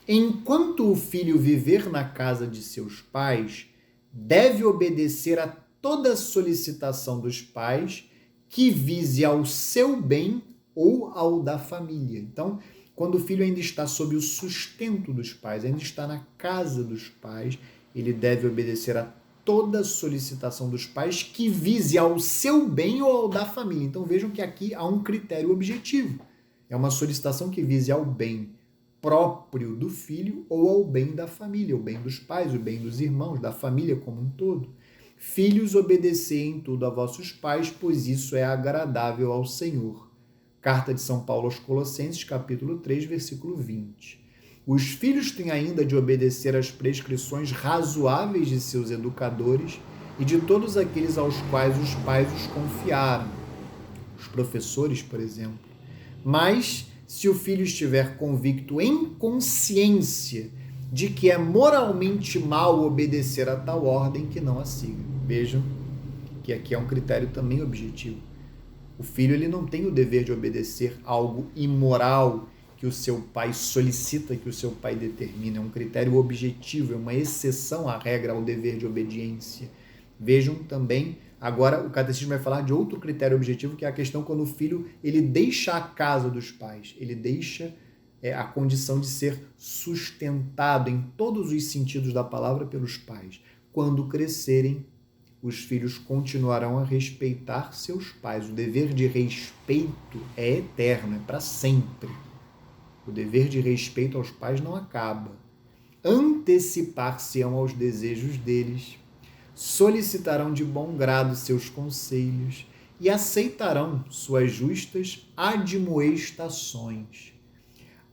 A: Enquanto o filho viver na casa de seus pais, deve obedecer a toda solicitação dos pais que vise ao seu bem ou ao da família. Então, quando o filho ainda está sob o sustento dos pais, ainda está na casa dos pais, ele deve obedecer a toda solicitação dos pais que vise ao seu bem ou ao da família. Então vejam que aqui há um critério objetivo. É uma solicitação que vise ao bem próprio do filho ou ao bem da família, o bem dos pais, o bem dos irmãos, da família como um todo. Filhos, obedecei em tudo a vossos pais, pois isso é agradável ao Senhor. Carta de São Paulo aos Colossenses, capítulo 3, versículo 20. Os filhos têm ainda de obedecer às prescrições razoáveis de seus educadores e de todos aqueles aos quais os pais os confiaram, os professores, por exemplo. Mas, se o filho estiver convicto em consciência de que é moralmente mal obedecer a tal ordem, que não a siga. Vejam que aqui é um critério também objetivo. O filho ele não tem o dever de obedecer algo imoral que o seu pai solicita, que o seu pai determina. É um critério objetivo, é uma exceção à regra, ao dever de obediência. Vejam também, agora o catecismo vai falar de outro critério objetivo, que é a questão quando o filho ele deixa a casa dos pais, ele deixa a condição de ser sustentado em todos os sentidos da palavra pelos pais. Quando crescerem, os filhos continuarão a respeitar seus pais. O dever de respeito é eterno, é para sempre. O dever de respeito aos pais não acaba. Antecipar-se-ão aos desejos deles, solicitarão de bom grado seus conselhos e aceitarão suas justas admoestações.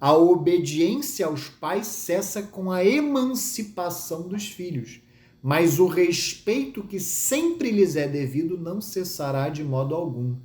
A: A obediência aos pais cessa com a emancipação dos filhos, mas o respeito que sempre lhes é devido não cessará de modo algum,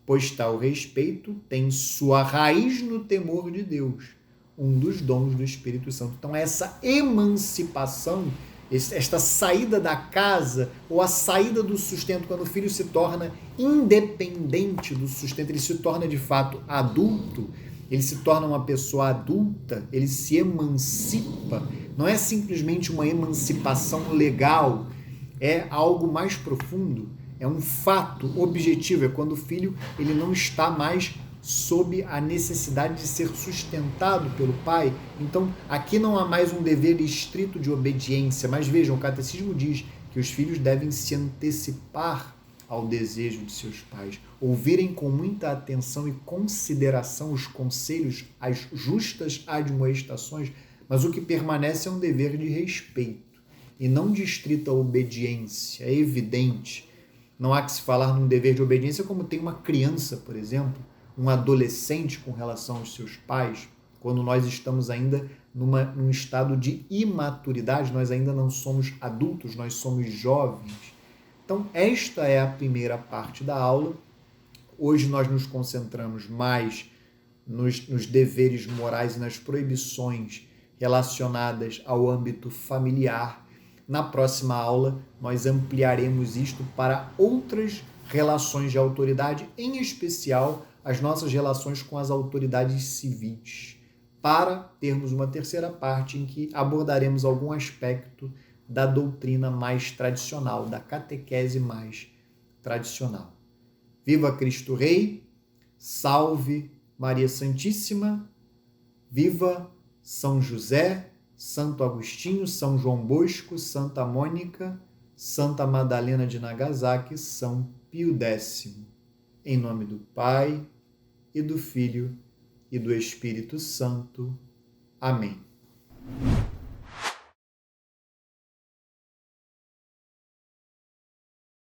A: pois tal respeito tem sua raiz no temor de Deus, um dos dons do Espírito Santo. Então essa emancipação, esta saída da casa ou a saída do sustento, quando o filho se torna independente do sustento, ele se torna de fato adulto, ele se torna uma pessoa adulta, ele se emancipa. Não é simplesmente uma emancipação legal, é algo mais profundo, é um fato objetivo, é quando o filho ele não está mais sob a necessidade de ser sustentado pelo pai. Então, aqui não há mais um dever estrito de obediência, mas vejam, o catecismo diz que os filhos devem se antecipar ao desejo de seus pais, ouvirem com muita atenção e consideração os conselhos, as justas admoestações, mas o que permanece é um dever de respeito e não de estrita obediência. É evidente, não há que se falar num dever de obediência como tem uma criança, por exemplo, um adolescente com relação aos seus pais, quando nós estamos ainda num estado de imaturidade, nós ainda não somos adultos, nós somos jovens. Então, esta é a primeira parte da aula. Hoje nós nos concentramos mais nos deveres morais e nas proibições relacionadas ao âmbito familiar. Na próxima aula, nós ampliaremos isto para outras relações de autoridade, em especial as nossas relações com as autoridades civis, para termos uma terceira parte em que abordaremos algum aspecto da doutrina mais tradicional, da catequese mais tradicional. Viva Cristo Rei, salve Maria Santíssima, viva São José, Santo Agostinho, São João Bosco, Santa Mônica, Santa Madalena de Nagasaki, São Pio X. Em nome do Pai, e do Filho, e do Espírito Santo. Amém.